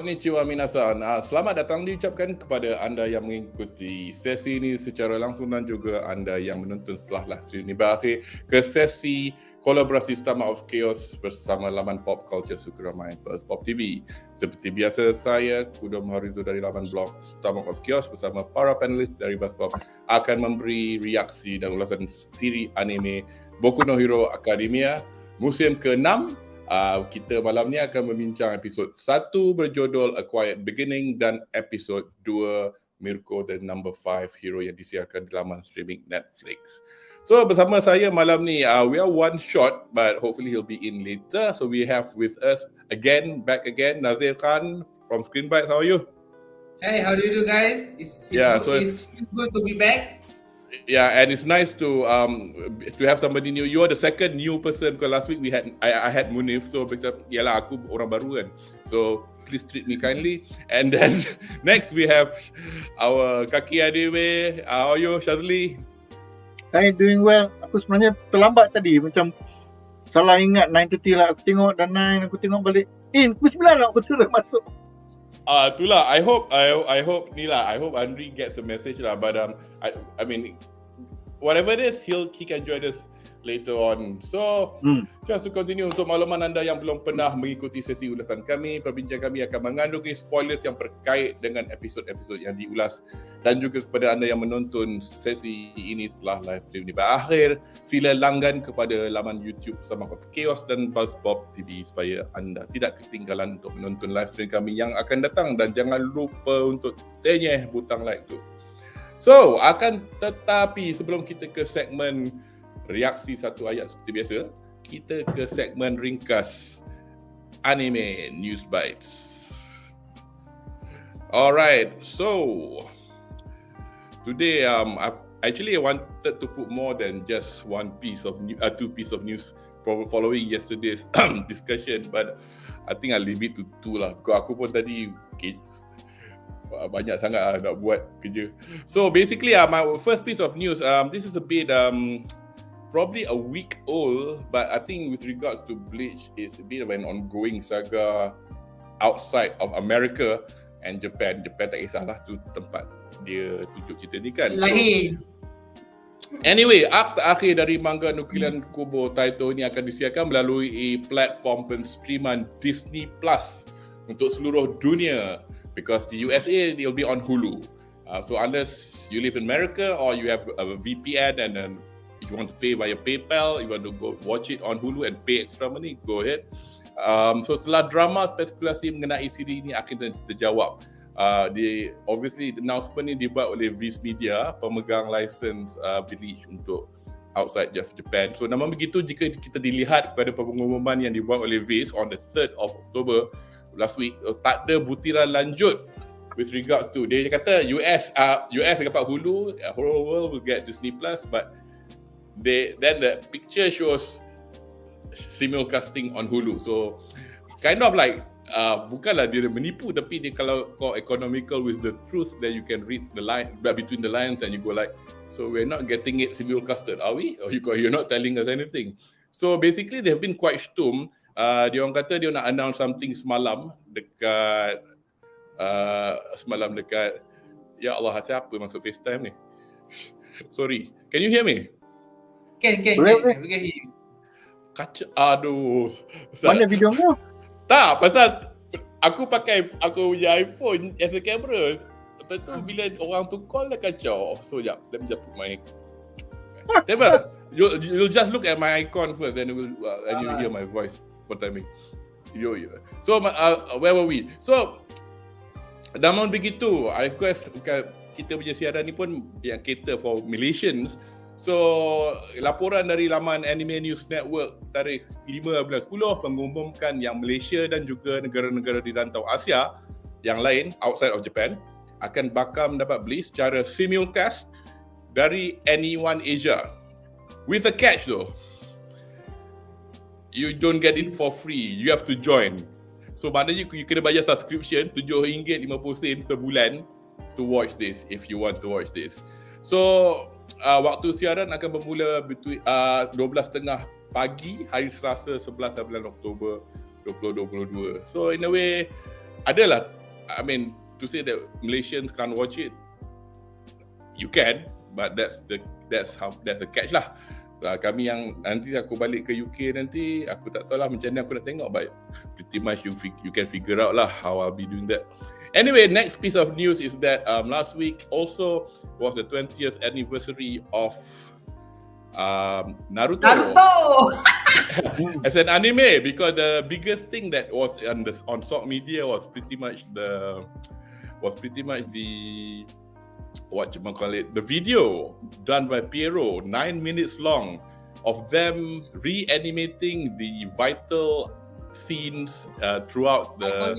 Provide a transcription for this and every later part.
Konnichiwa minasan. Selamat datang diucapkan kepada anda yang mengikuti sesi ini secara langsung dan juga anda yang menonton setelah live stream ini berakhir ke sesi kolaborasi STOMACHOFCHAOS bersama laman pop culture suka ramai BuzzPopTV. Seperti biasa, saya Kudo Maharizu dari laman blog STOMACHOFCHAOS bersama para panelis dari BuzzPop akan memberi reaksi dan ulasan siri anime Boku no Hero Academia Musim ke-6. Kita malam ni akan membincang episod 1 berjudul A Quiet Beginning dan episod 2 MIRKO the number 5 hero yang disiarkan di laman streaming Netflix. So bersama saya malam ni, we are one shot but hopefully he'll be in later. So we have with us back again, Nazir Khan from ScreenBites. How are you? Hey, how do you do, guys? It's good to be back. Yeah, and it's nice to have somebody new. You are the second new person because last week I had Musim, so because yalah aku orang baru kan. So please treat me kindly. And then next we have our kaki adewe. How are you, Shazli? I doing well. Aku sebenarnya terlambat tadi, macam salah ingat 9:30 lah aku tengok dan 9 aku tengok balik. Pukul 9 lah aku terus masuk. Itulah. I hope ni lah. I hope Andri gets the message lah. But I mean, whatever it is, he can join us later on. So, just to continue, untuk makluman anda yang belum pernah mengikuti sesi ulasan kami, perbincangan kami akan mengandungi spoilers yang berkait dengan episod-episod yang diulas, dan juga kepada anda yang menonton sesi ini setelah live stream ini berakhir, sila langgan kepada laman YouTube STOMACHOFCHAOS dan BuzzPopTV supaya anda tidak ketinggalan untuk menonton live stream kami yang akan datang, dan jangan lupa untuk tenyeh butang like tu. So, akan tetapi sebelum kita ke segmen reaksi satu ayat seperti biasa, kita ke segmen ringkas anime NEWSBITES. Alright, so today I wanted to put more than just two piece of news following yesterday's discussion, but I think I'll leave it to two lah. Because aku pun tadi banyak sangat nak buat kerja. So basically my first piece of news, this is a bit probably a week old, but I think with regards to Bleach, it's a bit of an ongoing saga outside of America and Japan. Japan tak kisahlah, tu tempat dia tunjuk cerita ni kan. Lahir. Anyway, arc terakhir dari manga nukilan Kobo Taito ni akan disiarkan melalui platform penstreaman Disney Plus untuk seluruh dunia. Because the USA, it'll be on Hulu. So unless you live in America or you have a VPN and then if you want to pay via PayPal, if you want to go watch it on Hulu and pay extra money, go ahead. So setelah drama spekulasi mengenai CD ini akhirnya terjawab. Obviously announcement ini dibuat oleh Viz Media, pemegang license Bleach untuk outside Japan. So namun begitu, jika kita dilihat pada pengumuman yang dibuat oleh Viz on the 3rd of October last week, tak ada butiran lanjut with regards to, dia kata US dapat Hulu, whole world will get Disney Plus, but then the picture shows simulcasting on Hulu. So kind of like bukanlah dia menipu, tapi dia kalau kau economical with the truth, then you can read the line between the lines and you go like, so we're not getting it simulcasted, are we? Or you're not telling us anything. So basically they've been quite stum. Dia orang kata dia nak announce something semalam dekat ya Allah, siapa masuk FaceTime ni? Sorry, can you hear me? Can we can hear you. Kacau, aduh. Mana video kau? Tak, pasal aku punya iPhone as a camera. Lepas tu bila orang tu call dah kacau. So jap, let me just put my you'll just look at my icon first, then you'll hear my voice for timing. So where were we? So namun begitu, of course kita punya siaran ni pun yang cater for Malaysians. So laporan dari laman Anime News Network tarikh 5 bulan 10 mengumumkan yang Malaysia dan juga negara-negara di rantau Asia yang lain outside of Japan akan bakal mendapat beli secara simulcast dari Anyone Asia. With a catch though. You don't get it for free. You have to join. So maknanya you kena bayar subscription RM7.50 sebulan to watch this if you want to watch this. So waktu siaran akan bermula between 12.30 pagi hari Selasa 11 bulan Oktober 2022. So in a way adalah, I mean, to say that Malaysians can't watch it, you can, but that's the catch lah. Kami yang nanti aku balik ke UK nanti, aku tak tahu lah macam mana aku nak tengok, but pretty much you can figure out lah how I'll be doing that. Anyway, next piece of news is that last week also was the 20th anniversary of Naruto. As an anime, because the biggest thing that was on social media was pretty much the the video done by Piero, 9 minutes long, of them reanimating the vital scenes throughout the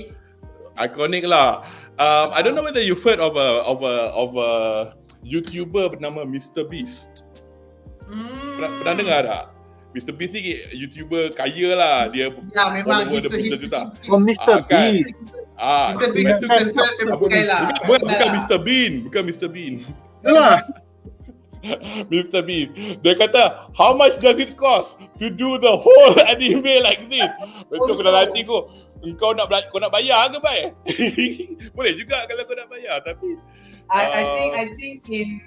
iconic lah. I don't know whether you've heard of a YouTuber bernama Mr. Beast. Pernah dengar tak? Mr. Beast ni YouTuber kaya lah, dia memang Mr. Beast. Oh, Mr. Beast. Mr. Beast tu bukan lah. Bukan Mr. Bean, bukan Mr. Bean. Jelas. Mr. Beast. Dia kata, how much does it cost to do the whole anime like this? Betul dalam hati ko, kau nak bayar ke bai? Boleh juga kalau kau nak bayar, tapi I think in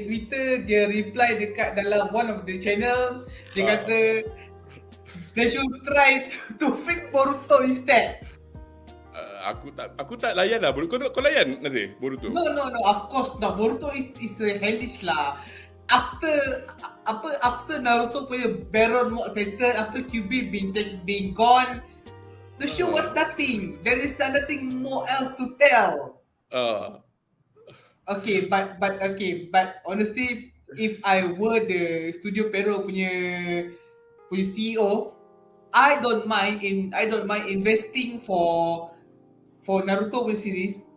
Twitter dia reply dekat dalam one of the channel, dia kata they should try to fix Boruto instead. Aku tak layan lah. Kau layan nanti Boruto? No, of course not. Boruto is a hellish lah. After Naruto punya Baron Mod Center, after QB being gone, the show was nothing. There is nothing more else to tell. Okay, but honestly, if I were the Studio Pero punya CEO, I don't mind investing for Naruto series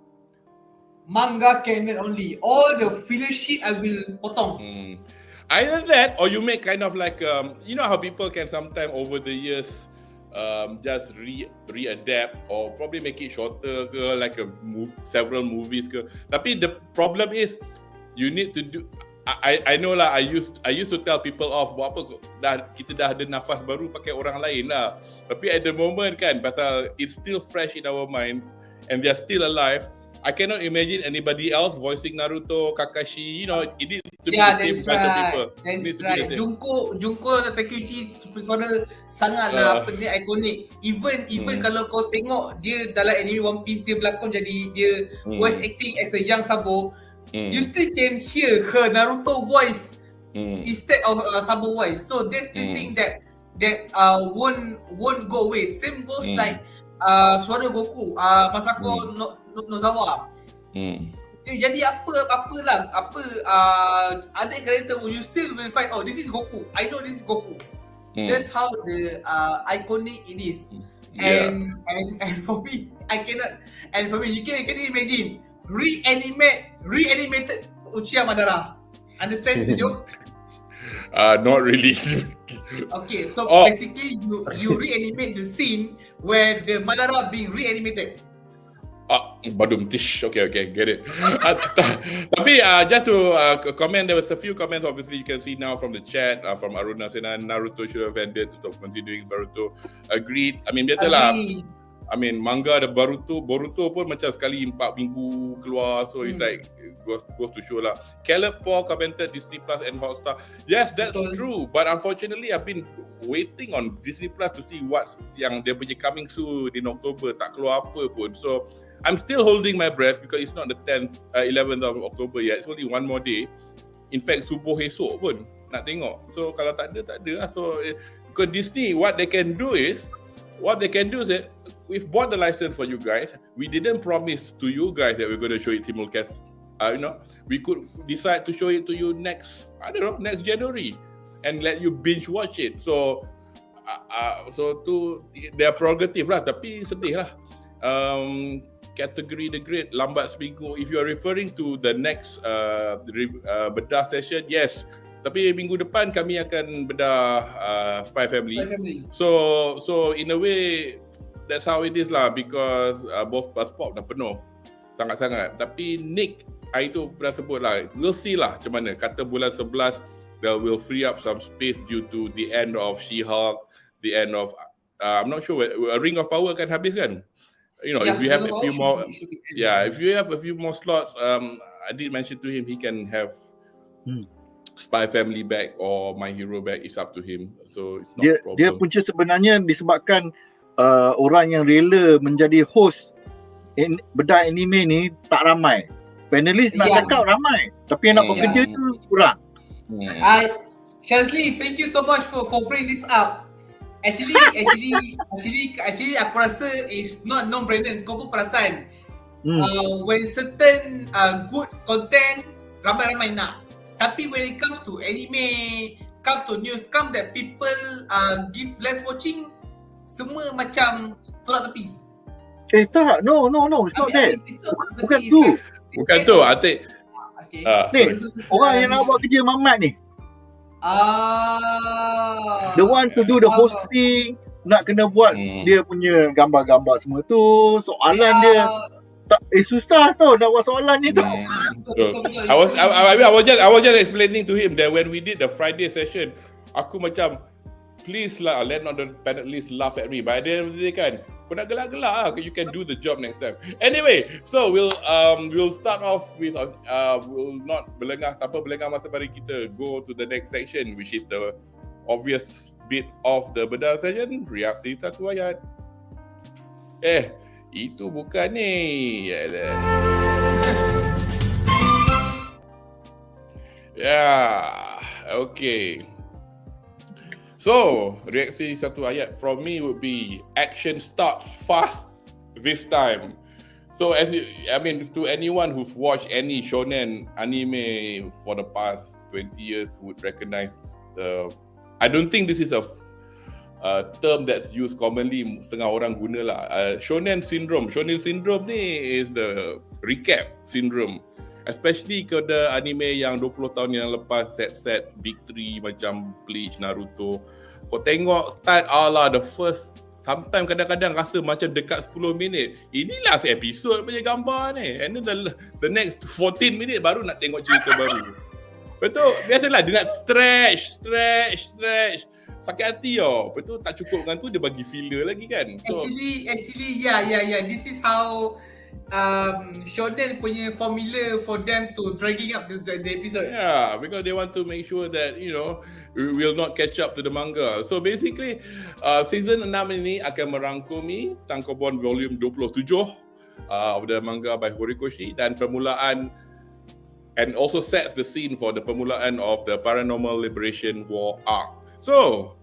manga canon only. All the filler shit I will potong. Either that, or you make kind of like you know how people can sometimes over the years just readapt or probably make it shorter ke, like several movies ke. Tapi the problem is you need to do. I know lah. I used to tell people off, buat apa kita dah ada nafas baru pakai orang lain lah. Tapi at the moment kan, pasal it's still fresh in our minds and they're still alive. I cannot imagine anybody else voicing Naruto, Kakashi. You know, it needs to be the same bunch of people. That's right. Junko dan Takeuchi suara sangatlah ikonik. Even kalau kau tengok dia dalam anime One Piece, dia berlakon jadi dia voice acting as a young Sabo. You still can hear her Naruto voice instead of Sabo voice. So that's the thing that won't go away. Same goes like suara Goku, Masako Nozawa. Jadi apalah ada character you still will find, oh, this is Goku. I know this is Goku. That's how the iconic it is. And for me, you can imagine reanimated Uchiha Madara. Understand the joke? Not really. Okay, so basically you reanimate the scene where the Madara being reanimated. Badum tish. Okay, get it. Tapi just to comment, there was a few comments. Obviously, you can see now from the chat from Aruna Senan, Naruto should have ended untuk continuing Naruto. Agreed. I mean, biasalah. I mean, manga ada Boruto pun macam sekali 4 minggu keluar, so it's like goes to show lah. Caleb Paul commented Disney Plus and Hotstar. Yes, that's true, but unfortunately I've been waiting on Disney Plus to see what's yang dia punya coming soon in October, tak keluar apa pun. So I'm still holding my breath because it's not the 11th of October yet. It's only one more day. In fact, subuh esok pun nak tengok. So kalau tak ada lah. So because Disney, what they can do is that we've bought the license for you guys. We didn't promise to you guys that we're going to show it simulcast. We could decide to show it to you next January and let you binge watch it. So to their prerogative lah. Tapi sedih lah. Category The Great lambat seminggu. If you are referring to the next bedah session, yes. Tapi minggu depan kami akan bedah Spy Family. So in a way that's how it is lah, because both BuzzPop dah penuh sangat-sangat. Tapi Nick itu pernah sebut lah, we'll see lah macam mana. Kata bulan 11 they will free up some space due to the end of She-Hulk, the end of I'm not sure, A Ring of Power akan habis kan if you have a few more, should be if you have a few more slots, I did mention to him he can have Spy Family back or My Hero back. It's up to him. So it's not a problem. Dia punca sebenarnya disebabkan orang yang rela menjadi host Bedah anime ni tak ramai. Panelis nak cakap ramai, tapi yang nak bekerja tu kurang. Shazli, thank you so much for bring this up. Actually aku rasa is not no-brainer. Kau pun perasan. When certain good content ramai-ramai nak. Tapi when it comes to anime, come to news, come that people give less watching, semua macam tolak tepi. Tak, no, it's not that. Bukan tu. Bukan tu, Atik. Okay. Ni, orang yang nak buat kerja mamat ni. The one to do the hosting, nak kena buat dia punya gambar-gambar semua tu. Soalan dia tak susah tau nak buat soalan ni tau. I was just explaining to him that when we did the Friday session, aku macam please lah, let not the panelists laugh at me. But at the end of the day kan, kau nak gelak-gelak lah, you can do the job next time. Anyway, so we'll start off with we'll not tanpa berlengah masa pada kita go to the next section, which is the obvious bit of the Bedah session, reaksi satu ayat. Itu bukan ni. Okay. So, reaksi satu ayat from me would be action starts fast this time. So, to anyone who's watched any shonen anime for the past 20 years would recognize I don't think this is a term that's used commonly, setengah orang guna lah. Shonen syndrome. Shonen syndrome ni is the recap syndrome. Especially kepada anime yang 20 tahun yang lepas, set Big 3 macam Bleach, Naruto. Kau tengok start the first, sometimes kadang-kadang rasa macam dekat 10 minit. Ini last episode punya gambar ni. And then the next 14 minit baru nak tengok cerita baru. Betul? Biasalah dia nak stretch. Sakit hati tau. Betul, tak cukup dengan tu dia bagi filler lagi kan. So, actually this is how shonen punya formula for them to dragging up the episode. Yeah, because they want to make sure that we will not catch up to the manga. So basically season 6 ini akan merangkumi tangkapan volume 27 of the manga by Horikoshi dan permulaan, and also sets the scene for the permulaan of the Paranormal Liberation War arc. So,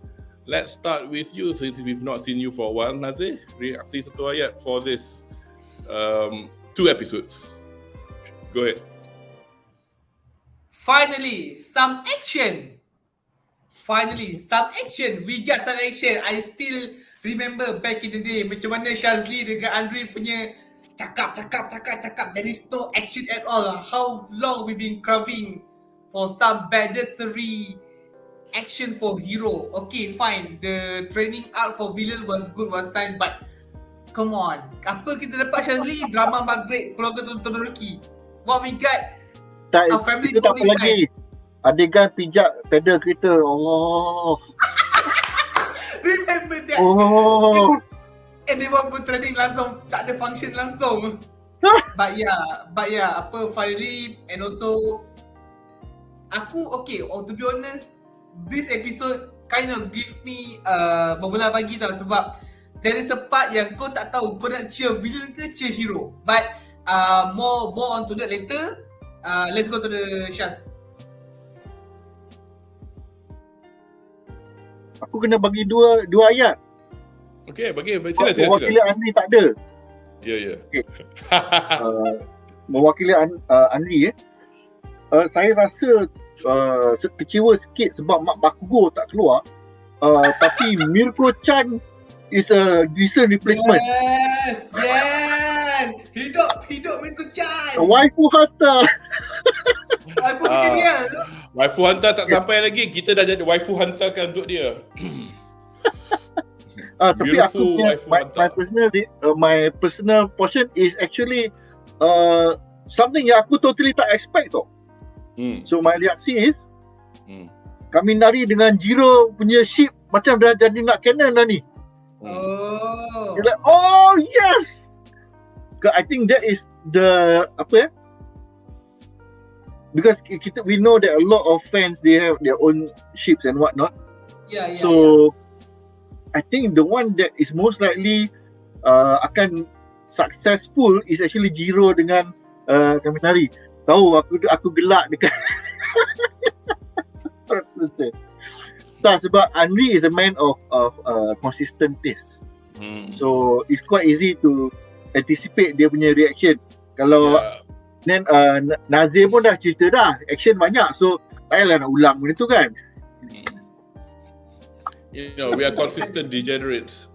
let's start with you since we've not seen you for a while, Nazir. Reaksi satu ayat for this 2 episodes. Go ahead. Finally, some action. We got some action. I still remember back in the day macam mana Shazli dengan Andre punya cakap. There is no action at all. How long we been craving for some badassery action for hero. Okay, fine. The training arc for villain was good, was nice, but come on. Apa kita dapat, Shazli? Drama maghrib, keluarga Todoroki. What we got? A family itu tak apa lagi. Adegan pijak pedal kereta. Allah. Remember that? And they were put training langsung, tak ada function langsung. But yeah, finally, and also aku to be honest, this episode kind of give me berbelah bagi tau, sebab there is a part yang kau tak tahu kau nak cheer villain ke cheer hero. But more on to that later. Let's go to the Shaz. Aku kena bagi dua ayat. Okay, sila. Mewakili Andri tak ada. Ya. Okay. Mewakili Andri saya rasa kecewa sikit sebab Mak Bakugo tak keluar. Tapi Mirko Chan is a decent replacement. Yes. Hidup Mirko Chan. Waifu Hunter. Waifu Hunter tak sampai lagi. Kita dah jadi Waifu Hunter kan untuk dia. Tapi aku punya my personal portion is actually something yang aku totally tak expect tau. So my reaksi is Kaminari dengan Jiro punya ship macam dah jadi nak canon dah ni. Like, oh yes, I think that is the because we know that a lot of fans, they have their own ships and whatnot. So I think the one that is most likely akan successful is actually Jiro dengan Kaminari. Tahu aku gelak dekat tak, sebab Henry is a man of consistent taste. So it's quite easy to anticipate dia punya reaction. Kalau then Nazir pun dah cerita dah, action banyak, so tak payahlah nak ulang benda tu kan. You know, we are consistent degenerates.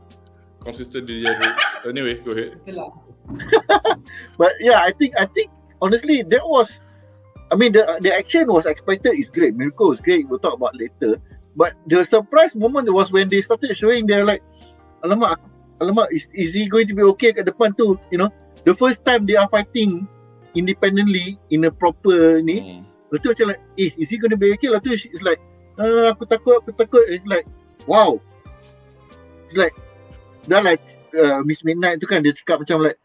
Anyway, go ahead. But yeah, I think honestly that was, I mean, the action was expected is great. Mirko is great. We'll talk about later. But the surprise moment was when they started showing. They're like, alamak, is he going to be okay kat depan tu? You know, the first time they are fighting independently in a proper ni. Lepas tu macam like, is he going to be okay? Lepas tu it's like, aku takut. It's like, wow. It's like, dah like Miss Midnight tu kan, dia cakap macam like,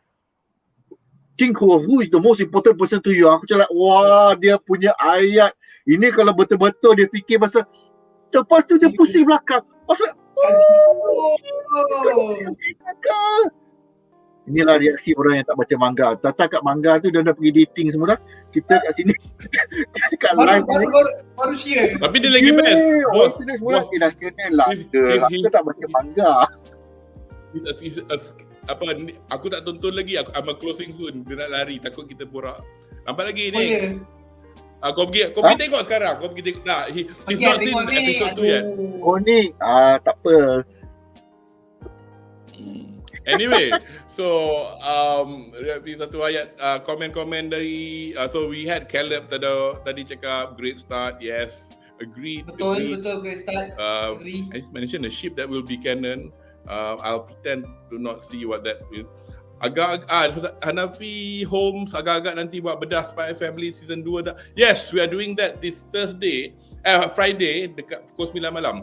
think who is the most important person to you. Aku macam like, wah, dia punya ayat ini kalau betul-betul dia fikir pasal, lepas tu dia pusing belakang. Inilah reaksi orang yang tak baca manga. Tata kat manga tu dia dah pergi dating semua dah. Kita kat sini kat live baru share. Tapi dia lagi best. Bos semua dah kena lah. Kita tak baca manga. Aku tak tonton lagi. I'm closing soon. Dia nak lari, takut kita borak. Nampak lagi ni. Kau pergi tengok sekarang. Kau pergi tengok. Nah, he's not seen episode 2 yet. Oh ni, tak apa. Anyway, so reaksi satu ayat komen-komen dari so we had Caleb tadi cakap great start. Yes, agreed. Betul, great start. Agree. I just mentioned a ship that will be canon. I'll pretend to not see what that is. Hanafi Holmes agak-agak nanti buat bedah Spy Family season 2 dah. Yes, we are doing that this Friday dekat pukul 9 malam.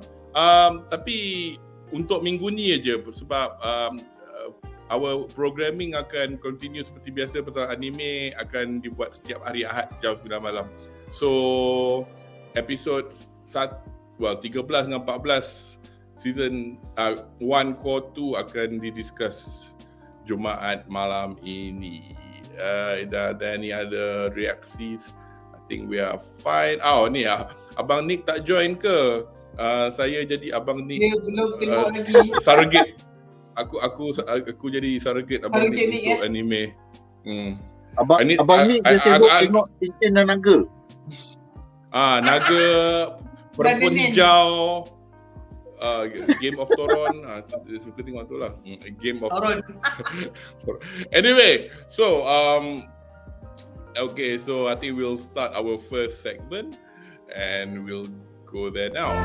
Tapi untuk minggu ni aja sebab our programming akan continue seperti biasa. Pasal anime akan dibuat setiap hari Ahad jam 9 malam. So episode 13 dengan 14 season 1 core 2 akan didiscuss Jumaat malam ini. Ada any other reactions? I think we are fine. Ni Abang Nick tak join ke? Saya jadi Abang Nick. Dia belum tengok lagi. Surrogate. Aku jadi surrogate Abang Nick untuk anime. Abang Nick dia sibuk tengok cincin dan naga. Naga perempuan hijau. Game of Thrones, suka tengok tu lah. Game of Thrones. Anyway, so okay, so I think we'll start our first segment and we'll go there now.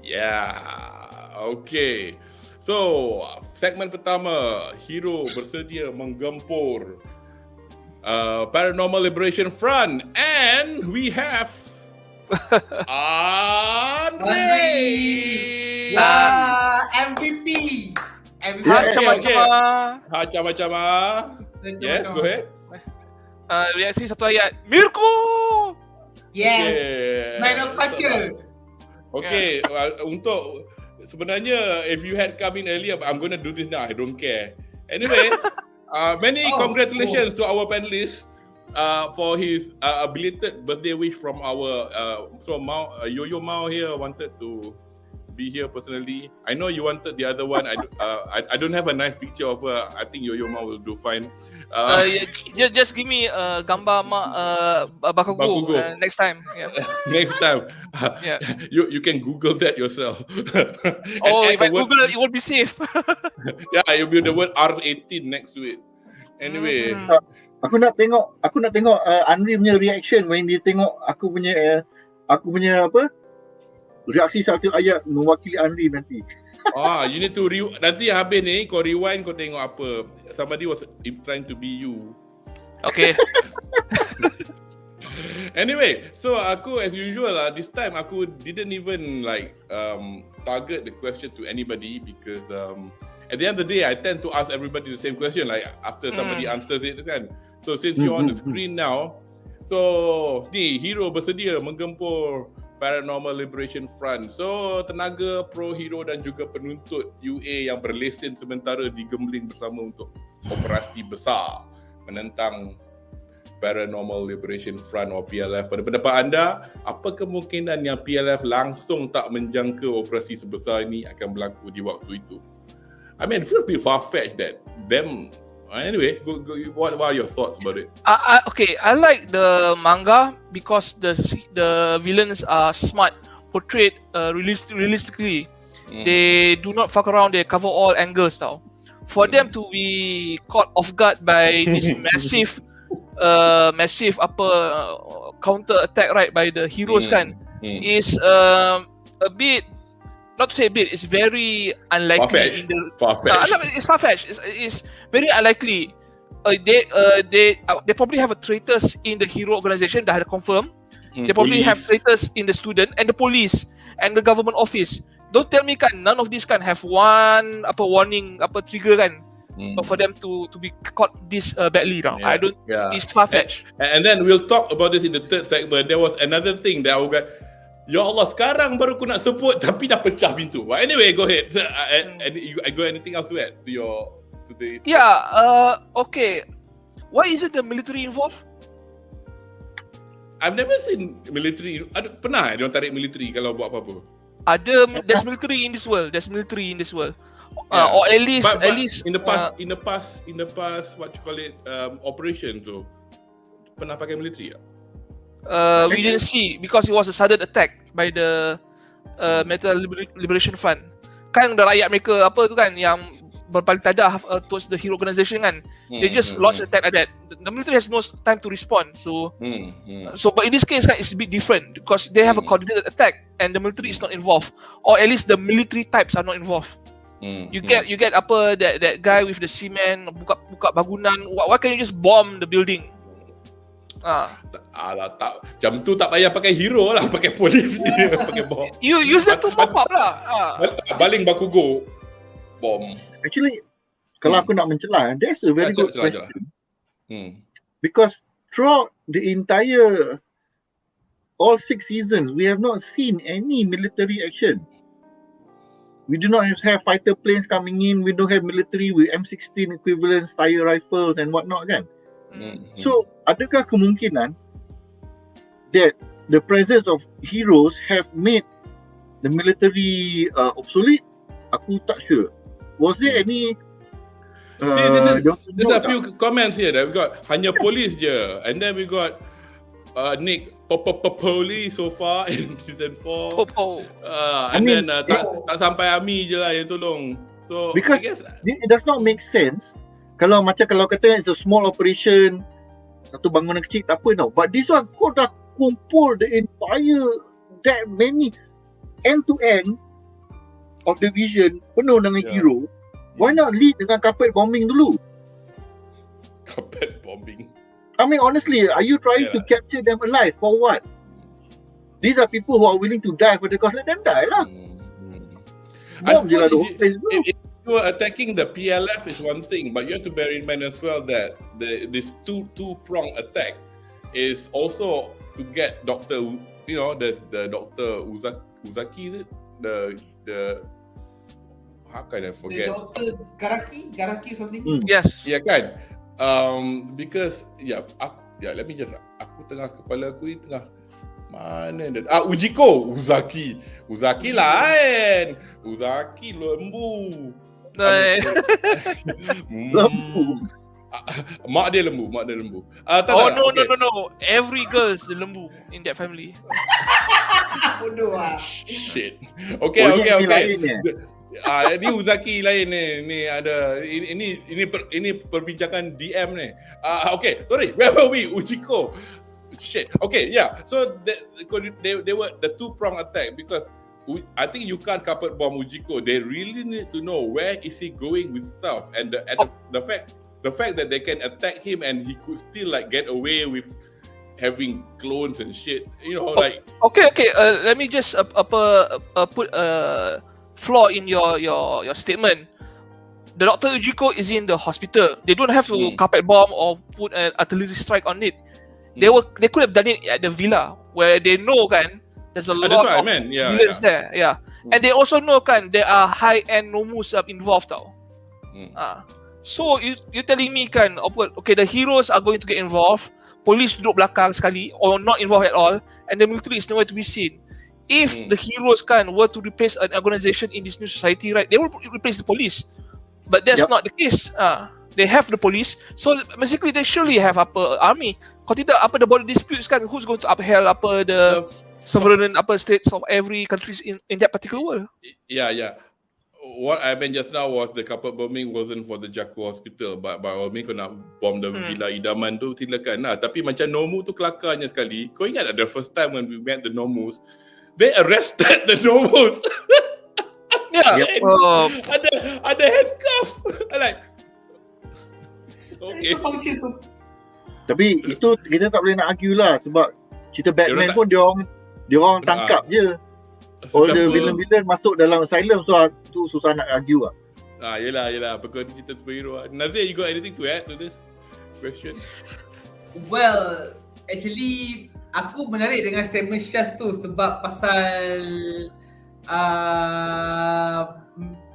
Yeah, okay. So segmen pertama, hero bersedia menggempur Paranormal Liberation Front, and we have Andre! MVP! Macam-macam. Yes, go ahead. Reaksi satu ayat. Mirko! Yes! Yeah. Man of culture! Okay, untuk sebenarnya if you had come in earlier, I'm going to do this now, I don't care. Anyway, many congratulations to our panelists. For his belated birthday wish from our Yo-Yo Mao here wanted to be here personally. I know you wanted the other one. I don't have a nice picture of her. I think Yo-Yo Mao will do fine. Just give me gambar Bakugo next time. Yeah. Next time. Yeah. You can Google that yourself. If I Google it won't be safe. Yeah, you'll be the word R18 next to it. Anyway. Aku nak tengok Andri punya reaction when dia tengok aku punya reaksi satu ayat mewakili Andri nanti. You need to nanti habis ni kau rewind, kau tengok apa. Somebody was trying to be you. Okay. Anyway, so aku as usual this time aku didn't even target the question to anybody because at the end of the day, I tend to ask everybody the same question, like after somebody answers it kan. So since you're on the screen now, so ni hero bersedia menggempur Paranormal Liberation Front. So tenaga pro hero dan juga penuntut UA yang berlesen sementara digembling bersama untuk operasi besar menentang Paranormal Liberation Front atau PLF. Pada pendapat anda, apa kemungkinan yang PLF langsung tak menjangka operasi sebesar ini akan berlaku di waktu itu? I mean, it feels a bit far-fetched that them. Anyway, what are your thoughts about it? Okay, I like the manga because the villains are smart, portrayed realistically. They do not fuck around. They cover all angles now. For them to be caught off guard by this massive counter attack right by the heroes is a bit. Not to say a bit, it's very unlikely. It's far-fetched. It's very unlikely. They probably have a traitors in the hero organization that had confirmed. They probably have traitors in the student and the police and the government office. Don't tell me none of these have one warning, trigger for them to be caught this badly now. I don't. It's far-fetched. And then we'll talk about this in the third segment. There was another thing that I got. Ya Allah, sekarang baru aku nak sebut tapi dah pecah pintu. But anyway, go ahead. And you got anything else to add to the? Yeah. Okay. Why isn't the military involved? I've never seen military. Pernah dia tarik military kalau buat apa-apa? There's military in this world. Or at least in the past, what you call it, operation tu pernah pakai military tak? We didn't see because it was a sudden attack by the Metal Liberation Front. Kan ada rakyat mereka yang berpaling tadah towards the hero organization kan. They just launch attack like that. The military has no time to respond. So but in this case it's a bit different because they have a coordinated attack and the military is not involved, or at least the military types are not involved. You get that guy with the cement buka bangunan. Why can't you just bomb the building? Tak, jam tu tak payah pakai hero lah, pakai polis dia, pakai bom. You use them to pop up lah. Baling Bakugo bom. Actually, kalau aku nak mencela, that's a very good question. Because throughout the entire all 6 seasons, we have not seen any military action. We do not have fighter planes coming in. We don't have military with M16 equivalents, tire rifles and whatnot kan. So, adakah kemungkinan that the presence of heroes have made the military obsolete? Aku tak sure. Was there any? There's a few comments here that we got. Hanya polis je, and then we got Nick Popoli so far in season 4. Then tak sampai Ami je lah yang tolong. So because I guess it does not make sense. Kalau kata it's a small operation, satu bangunan kecil tak apa tau. But this one kau dah kumpul the entire that many end to end of the vision penuh dengan hero. Why not lead dengan carpet bombing dulu? Carpet bombing. I mean honestly, are you trying to capture them alive for what? These are people who are willing to die for the cause. Let them die lah. Bomb je lah the whole place bro. Attacking the PLF is one thing, but you have to bear in mind as well that this two-prong attack is also to get Dr. The Dr. Uzaki, is it? The how can I forget? The Dr. Garaki something? Yes. Yeah kan? Because let me just aku tengah kepala aku ni tengah mana dah Uzaki lain. Uzaki lembu. Lembu. Mak dia lembu. No. Every girl is the lembu in that family. Bodoh ah. Shit. Okay. Ni Uzaki lain ni ada ini perbincangan DM ni. Okay, sorry. Where were we? Ujiko. Shit. Okay, yeah. So they were the two-prong attack because I think you can't carpet bomb Ujiko. They really need to know where is he going with stuff, and the fact that they can attack him and he could still like get away with having clones and shit. Like. Okay. Let me just put a flaw in your statement. the Dr. Ujiko is in the hospital. They don't have to carpet bomb or put an artillery strike on it. They could have done it at the villa where they know kan there's a lot of villains there. Yeah. And they also know kan there are high-end nomus involved tau. So you telling me kan okay, the heroes are going to get involved, police duduk belakang sekali or not involved at all, and the military is nowhere to be seen. If the heroes kan were to replace an organization in this new society, right, they will replace the police. But that's not the case. They have the police, so basically they surely have army. Kalau tidak the border disputes kan, who's going to upheld the sovereign states of every countries in that particular world? Yeah. What I meant just now was the carpet bombing wasn't for the JAKU hospital, but by all means kau nak bomb the villa idaman tu silakan lah. Tapi macam Nomu tu kelakarnya sekali. Kau ingat the first time when we met the Nomus, they arrested the Nomus. Ada handcuff. Like, okay. Itu function tu. Tapi itu kita tak boleh nak argue lah sebab cerita Batman pun dia orang tangkap je. All the villain masuk dalam asylum, so tu susah nak argue lah. Yelah. Because cerita superhero. Nazir, you got anything to add to this question? Well, actually aku menarik dengan statement Syaz tu sebab pasal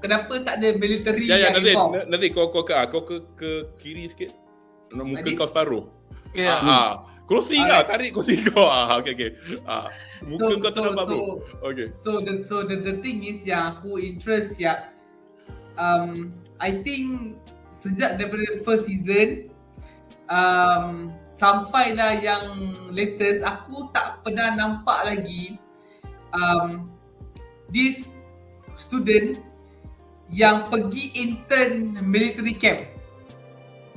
kenapa tak ada military yang involved. Nanti kau ke kiri sikit. Muka kau separuh. Crossing tarik crossing kau. Okay. Muka kau tak nampak bro. Okay. So the thing is yang aku interest I think sejak daripada first season sampai dah yang latest, aku tak pernah nampak lagi this student yang pergi intern military camp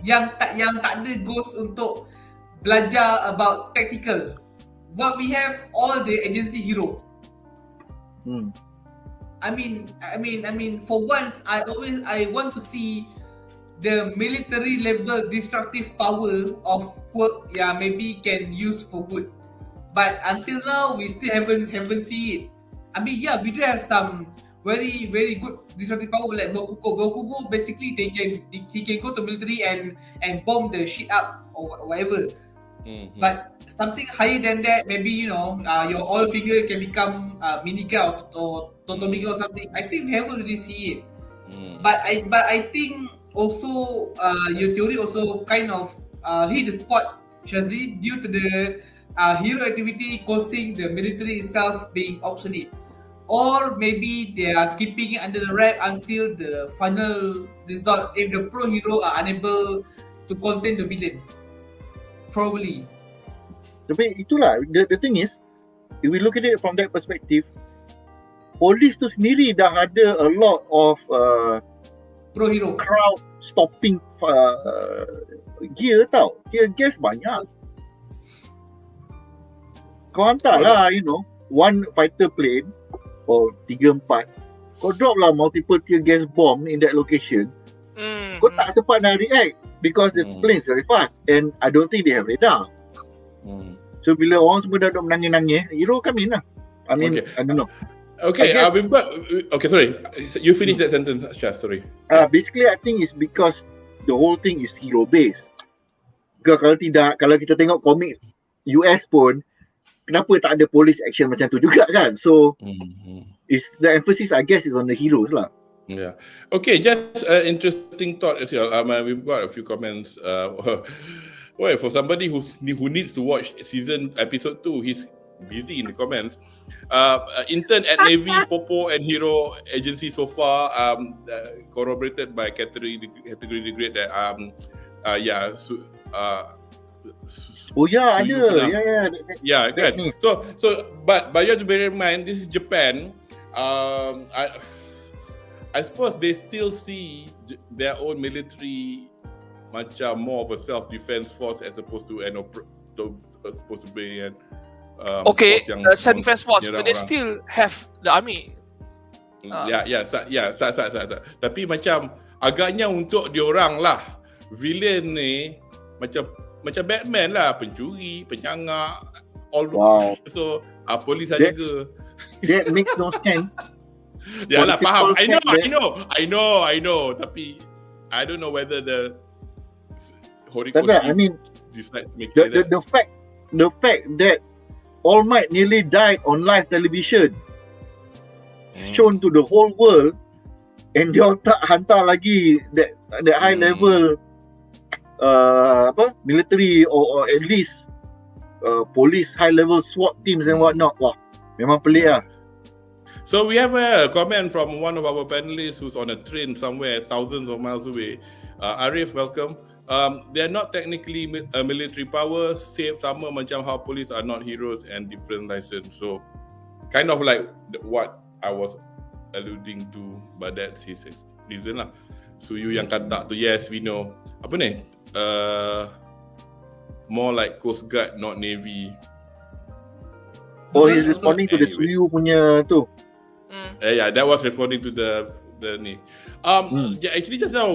yang tak ada goals untuk belajar about tactical. What we have all the agency hero. I mean for once I want to see the military level destructive power of quirk maybe can use for good. But until now we still haven't seen it. I mean we do have some very very good destructive power like Bokugo. Basically he can go to military and bomb the shit up or whatever. But something higher than that, maybe your all finger can become minigun or Totomiga or something. I think we haven't really see it. But I think also your theory also kind of hit the spot, Shazli, due to the hero activity causing the military itself being obsolete. Or maybe they are keeping it under the wrap until the final result if the pro hero are unable to contain the villain. Probably. Tapi itulah, the thing is, if we look at it from that perspective, polis tu sendiri dah ada a lot of pro hero crowd stopping gear tau. Gear gas banyak. Kau hantar lah, one fighter plane or 3-4, kau drop lah multiple tear gas bomb in that location. Kau tak sempat nak react because the plane is very fast and I don't think they have radar. So bila orang semua dah duduk menangis-nangis, hero come in lah. I mean, I don't know. Okay, we've got... Okay, sorry. You finish that sentence, Syaz, sorry. Basically, I think it's because the whole thing is hero-based. Kalau tidak, kalau kita tengok komik US pun, kenapa tak ada police action macam tu juga kan? So, it's the emphasis, I guess, is on the heroes lah. Yeah. Okay, just interesting thought as well. We've got a few comments. Well, for somebody who needs to watch episode 2, he's busy in the comments. Intern at Navy, Popo and Hero Agency so far, corroborated by category degree that oh yeah, ada. Yeah, kan. So but you have to bear in mind this is Japan. I suppose they still see their own military macam more of a self-defense force as opposed to supposed to be an self-defense force, but they still have the army. Tapi macam agaknya untuk diorang lah villain ni macam Batman lah, pencuri, penyangak, all. So polis saja ke? That makes no sense. Yalah, faham. I know. Tapi I don't know whether the Horikoshi decide to make it the fact that All Might nearly died on live television, shown to the whole world, and dia tak hantar lagi that high level military or at least police high level SWAT teams and whatnot. Wah, memang pelik lah. So we have a comment from one of our panelists who's on a train somewhere thousands of miles away. Arif, welcome. They are not technically a military power, same sama macam how police are not heroes and different license. So kind of like what I was alluding to, but that's his reason lah. So you yang kata tu, yes we know. Apa ni? More like Coast Guard, not Navy. Oh, he's responding to the Suyu punya tu. Yeah, that was responding to the ni. Yeah, actually just now,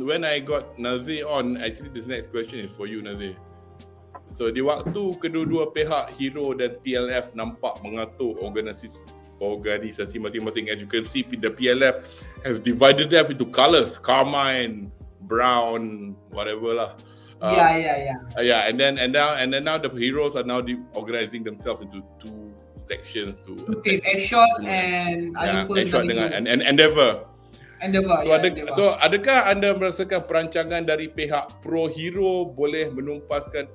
when I got Nazir on, actually this next question is for you, Nazir. So di waktu kedua-dua pihak hero dan PLF nampak mengatur organisasi masing-masing, as you can see, the PLF has divided them into colours, carmine, brown, whatever lah. Yeah, and then now the heroes are now organizing themselves into two sections to EDGESHOT and EDGESHOT dengan Endeavour. So adakah anda merasakan perancangan dari pihak pro hero boleh menumpaskan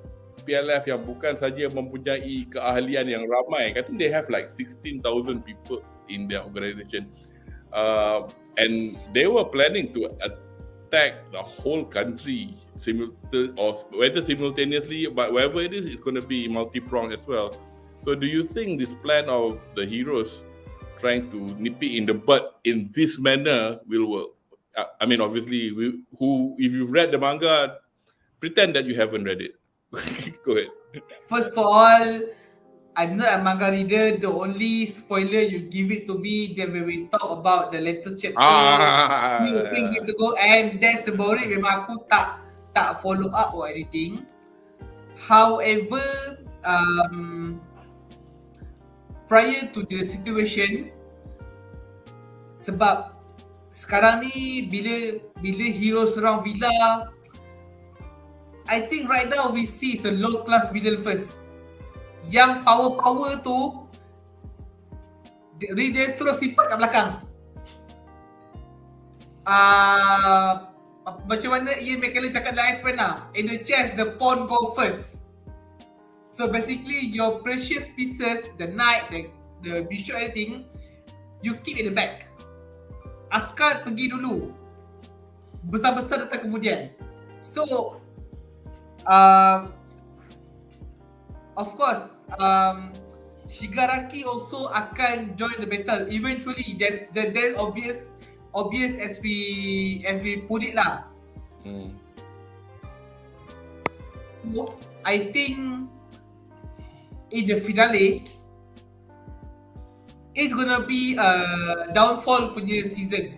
PLF yang bukan saja mempunyai keahlian yang ramai? Kata they have like 16,000 people in their organisation, and they were planning to attack the whole country whether simultaneously, but wherever it is, it's going to be multi-pronged as well. So do you think this plan of the heroes trying to nip it in the bud in this manner will work? I mean, obviously, if you've read the manga, pretend that you haven't read it. Go ahead. First of all, I'm not a manga reader. The only spoiler you give it to me then when we talk about the latest chapter few things ago, and that's about it. Memang aku tak follow up or anything. However, prior to the situation, sebab sekarang ni bila hero serang villa, I think right now we see is a low class villain first. Yang power tu Redestro simpan kat belakang. Macam mana Ian McKellen cakap dalam X-Men lah, in the chest the pawn go first. So basically your precious pieces, the knight, the bishop, everything, you keep in the back. Askar pergi dulu, besar-besar datang kemudian. So of course, Shigaraki also akan join the battle eventually. There's obvious as we put it lah. So I think in the finale, it's gonna be a downfall punya season,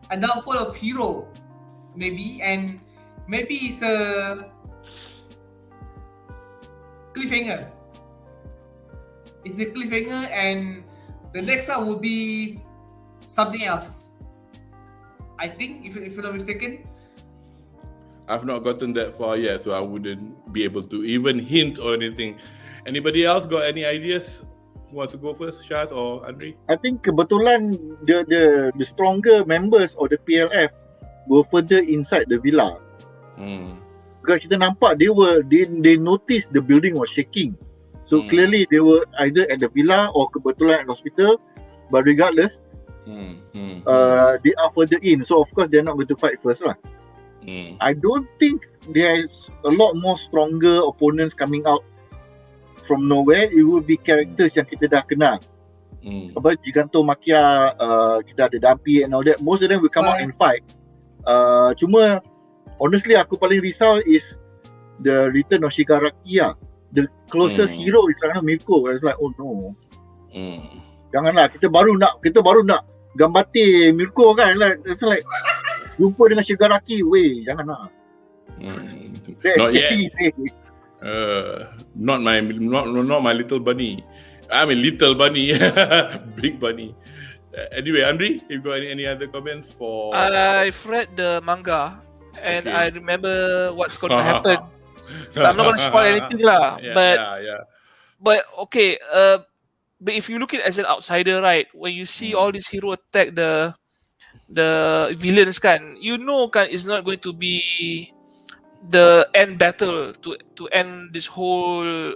a downfall of hero maybe, and maybe it's a cliffhanger. It's a cliffhanger, and the next one will be something else, I think, if I'm not mistaken. I've not gotten that far yet, so I wouldn't be able to even hint or anything. Anybody else got any ideas? Who wants to go first, Shaz or Andri? I think kebetulan the stronger members of the PLF were further inside the villa. Because kita nampak they noticed the building was shaking. So clearly they were either at the villa or kebetulan at the hospital. But regardless, they are further in. So of course they're not going to fight first lah. I don't think there's a lot more stronger opponents coming out from nowhere. It will be characters yang kita dah kenal. Apa Giganto Makia, kita ada Dampi and all that. Most of them will come out and fight. Cuma honestly aku paling risau is the return of Shigaraki lah. The closest hero is sekarang Mirko. I was like, oh no. Janganlah, kita baru nak gambatir Mirko kan. It's like jumpa dengan Shigaraki, weh, janganlah. Not yet. Not my little bunny. I mean little bunny, big bunny. Anyway, Andri, you got any other comments for? I've read the manga and I remember what's going to happen. I'm not going to spoil anything lah. But okay, but if you look at it as an outsider, right, when you see all these hero attack the villains kan, you know kan it's not going to be the end battle to end this whole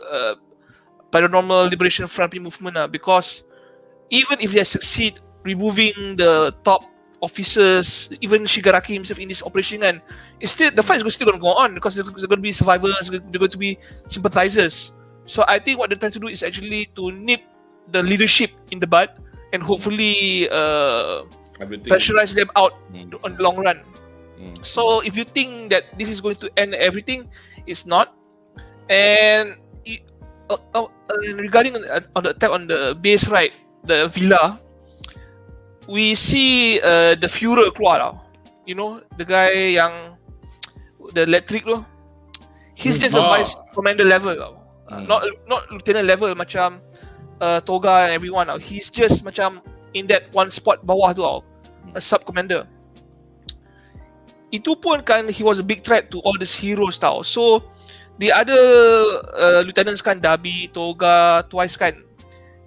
paranormal liberation front movement because even if they succeed removing the top officers, even Shigaraki himself in this operation kan, it's still the fight is still going to go on because there's going to be survivors, there's going to be sympathizers. So I think what they're trying to do is actually to nip the leadership in the bud and hopefully pressurize them out on the long run. So if you think that this is going to end everything, it's not. And regarding on the attack on the base, right, the villa, we see the Führer keluar tau. You know, the guy yang the electric tu, he's just a vice commander level tau. Not lieutenant level macam Toga and everyone tau. He's just macam in that one spot bawah tu tau, a sub commander. Itu pun kan he was a big threat to all these heroes tau. So the other lieutenants kan, Dabi, Toga, Twice kan,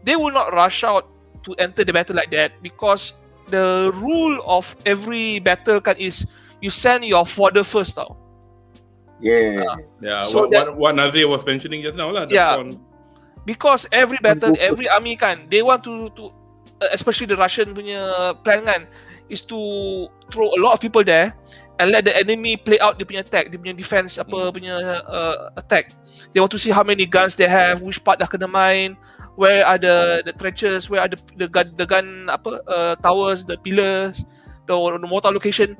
they will not rush out to enter the battle like that because the rule of every battle kan is you send your fodder first tau. So what Nazir was mentioning just now lah. Because every battle, every army kan, they want to especially the Russian punya plan kan, is to throw a lot of people there and let the enemy play out dia punya attack, dia punya defense punya attack. They want to see how many guns they have, which part dah kena main, where are the trenches, where are the gun towers, the pillars, the mortar location.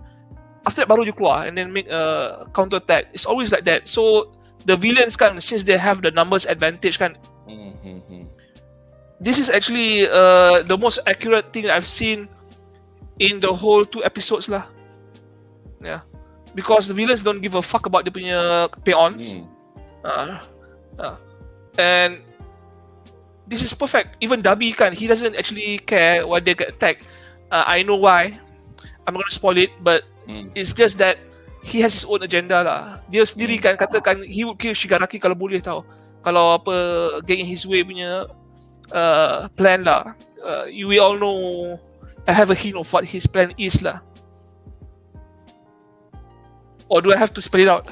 After that baru dia keluar and then make a counter attack. It's always like that. So the villains kan, since they have the numbers advantage kan, this is actually the most accurate thing I've seen in the whole 2 episodes lah. Yeah, because the villains don't give a fuck about dia punya peons. And this is perfect. Even Dabi kan, he doesn't actually care why they get attacked. I know why. I'm not gonna spoil it, but it's just that he has his own agenda lah. Dia sendiri kan katakan he would kill Shigaraki kalau boleh tau. Kalau get in his way punya plan lah. We all know, I have a hint of what his plan is lah. Or do I have to spell it out?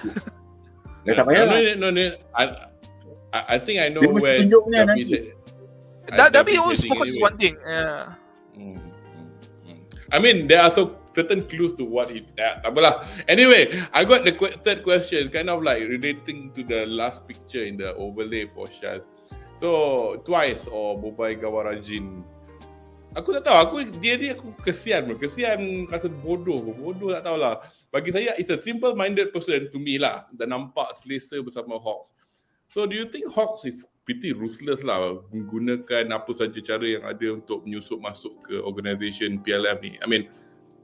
No. I think I know where Dabi said. Dabi always focus on one thing. I mean, there are certain clues to what he. Tak apalah. Anyway, I got the third question, kind of like relating to the last picture in the overlay for Shaz. So Twice or Bobai Gawarajin, aku tak tahu. Dia aku kesian rasa bodoh tak tahulah. Bagi saya, it's a simple-minded person to me lah. Dan nampak selesa bersama Hawks. So do you think Hawks is pretty ruthless lah, menggunakan apa saja cara yang ada untuk menyusup masuk ke organisation PLF ni? I mean,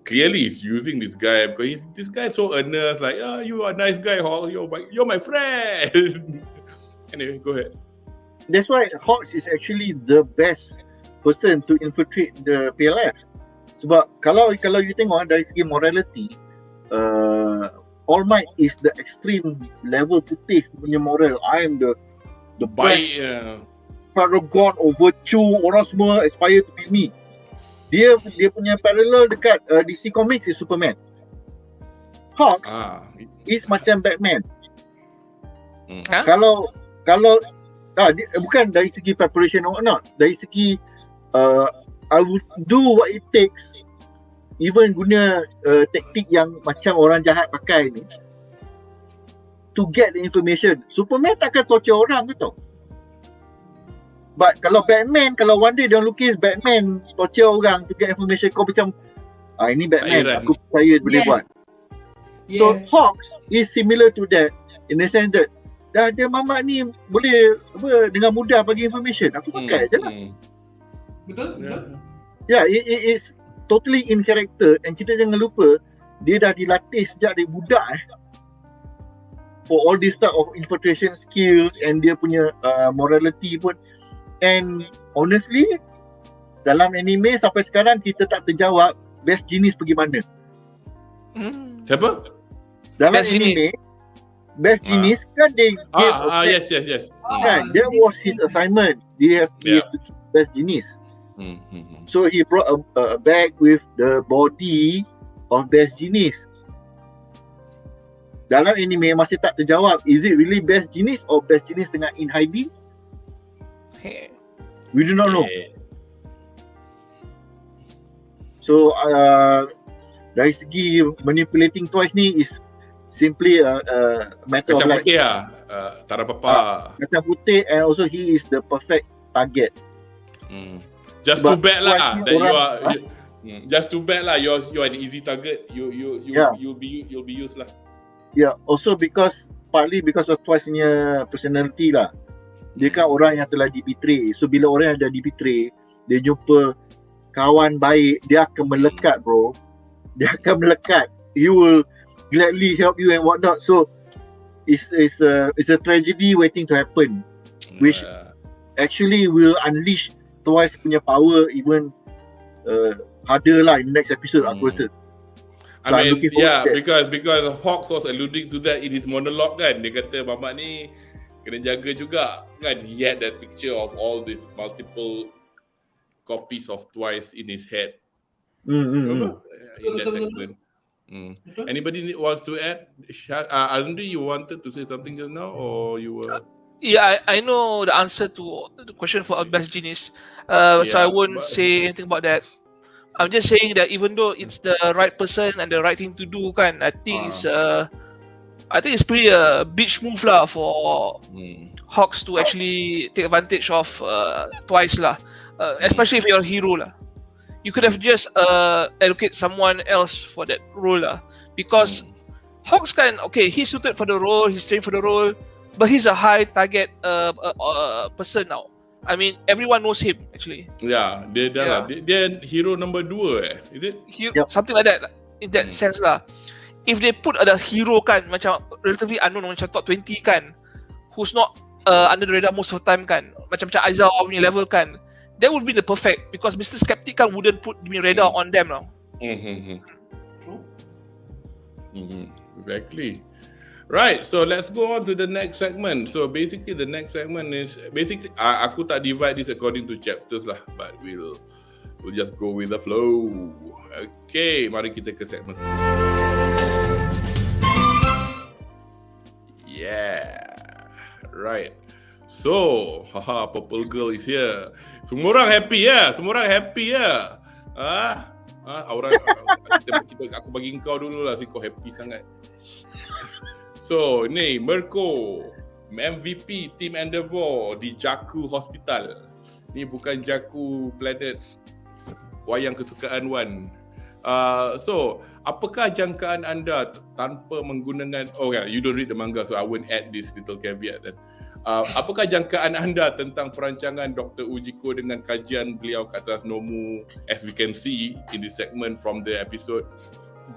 clearly he's using this guy because this guy so earnest, like, you are a nice guy, Hawks, you're my friend. Anyway, go ahead. That's why Hawks is actually the best person to infiltrate the PLF. Sebab kalau you tengok dari segi morality, All Might is the extreme level putih punya moral. I am the best paragon of virtue. Orang semua aspire to be me. Dia punya parallel dekat DC Comics is Superman. Hawks is macam Batman. Kalau bukan dari segi preparation or not, dari segi I will do what it takes, even guna taktik yang macam orang jahat pakai ni, to get the information. Superman takkan torture orang ke tau. But kalau Batman, kalau one day dia lukis Batman torture orang to get information, kau macam ini Batman, aku percaya boleh buat. So Hawks is similar to that in the sense that dia mamak ni boleh dengan mudah bagi information, aku pakai je lah. Betul? Yeah, it is totally in character, and kita jangan lupa dia dah dilatih sejak dari budak for all this type of infiltration skills, and dia punya morality pun. And honestly, dalam anime sampai sekarang kita tak terjawab best jenis pergi mana. Siapa? Dalam Best anime best jenis kan dia yes. Kan that was his assignment. He has to choose best jenis. So he brought a bag with the body of best jenis. Dalam anime masih tak terjawab, is it really best jenis or best jenis tengah in hiding? We do not know. So dari segi manipulating toys ni is simply a matter macam of like putih tak ada apa-apa. Macam putih, and also he is the perfect target. Just too bad lah that you are just too bad lah you're an easy target. You'll be used lah. Yeah, also partly because of Twice punya personality lah. Dia kan orang yang telah di-betray. So bila orang yang dah di-betray, dia jumpa kawan baik, dia akan melekat bro. Dia akan melekat. He will gladly help you and whatnot. So it's a tragedy waiting to happen, which actually will unleash Twice punya power even harder lah in the next episode aku rasa. So I mean, because Hawks was alluding to that in his monologue kan. Dia kata Mamat ni kena jaga juga kan. He had that picture of all these multiple copies of Twice in his head. In that segment. Anybody wants to add? Azundri, you wanted to say something just now, or you were? Yeah, I know the answer to the question for best jenis. So I won't say anything about that. I'm just saying that even though it's the right person and the right thing to do, kan, I think it's pretty a bitch move lah for Hawks to actually take advantage of Twice lah, especially if you're a hero lah. You could have just allocate someone else for that role lah, because Hawks kan, okay, he's suited for the role, he's trained for the role, but he's a high target person now. I mean, everyone knows him actually. Yeah, dia hero number 2 is it? Something like that in that sense lah. If they put ada hero kan, macam relatively unknown, macam top 20 kan, who's not under the radar most of the time kan, macam Aizawa punya level kan, that would be the perfect, because Mr. Skeptic kan wouldn't put the radar on them now. True. Exactly. Right, so let's go on to the next segment. So basically the next segment is aku tak divide this according to chapters lah, but we'll just go with the flow. Okay, mari kita ke segmen. Yeah. Right. So, Purple Girl is here. Semua orang happy ya? Aku bagi kau dulu lah, si kau happy sangat. So, ni MERKO MVP Team Endeavour di JAKU Hospital. Ni bukan JAKU Planet wayang kesukaan Wan. So, apakah jangkaan anda tanpa menggunakan you don't read the manga, so I won't add this little caveat then. Apakah jangkaan anda tentang perancangan Dr. Ujiko dengan kajian beliau ke atas Nomu, as we can see in this segment from the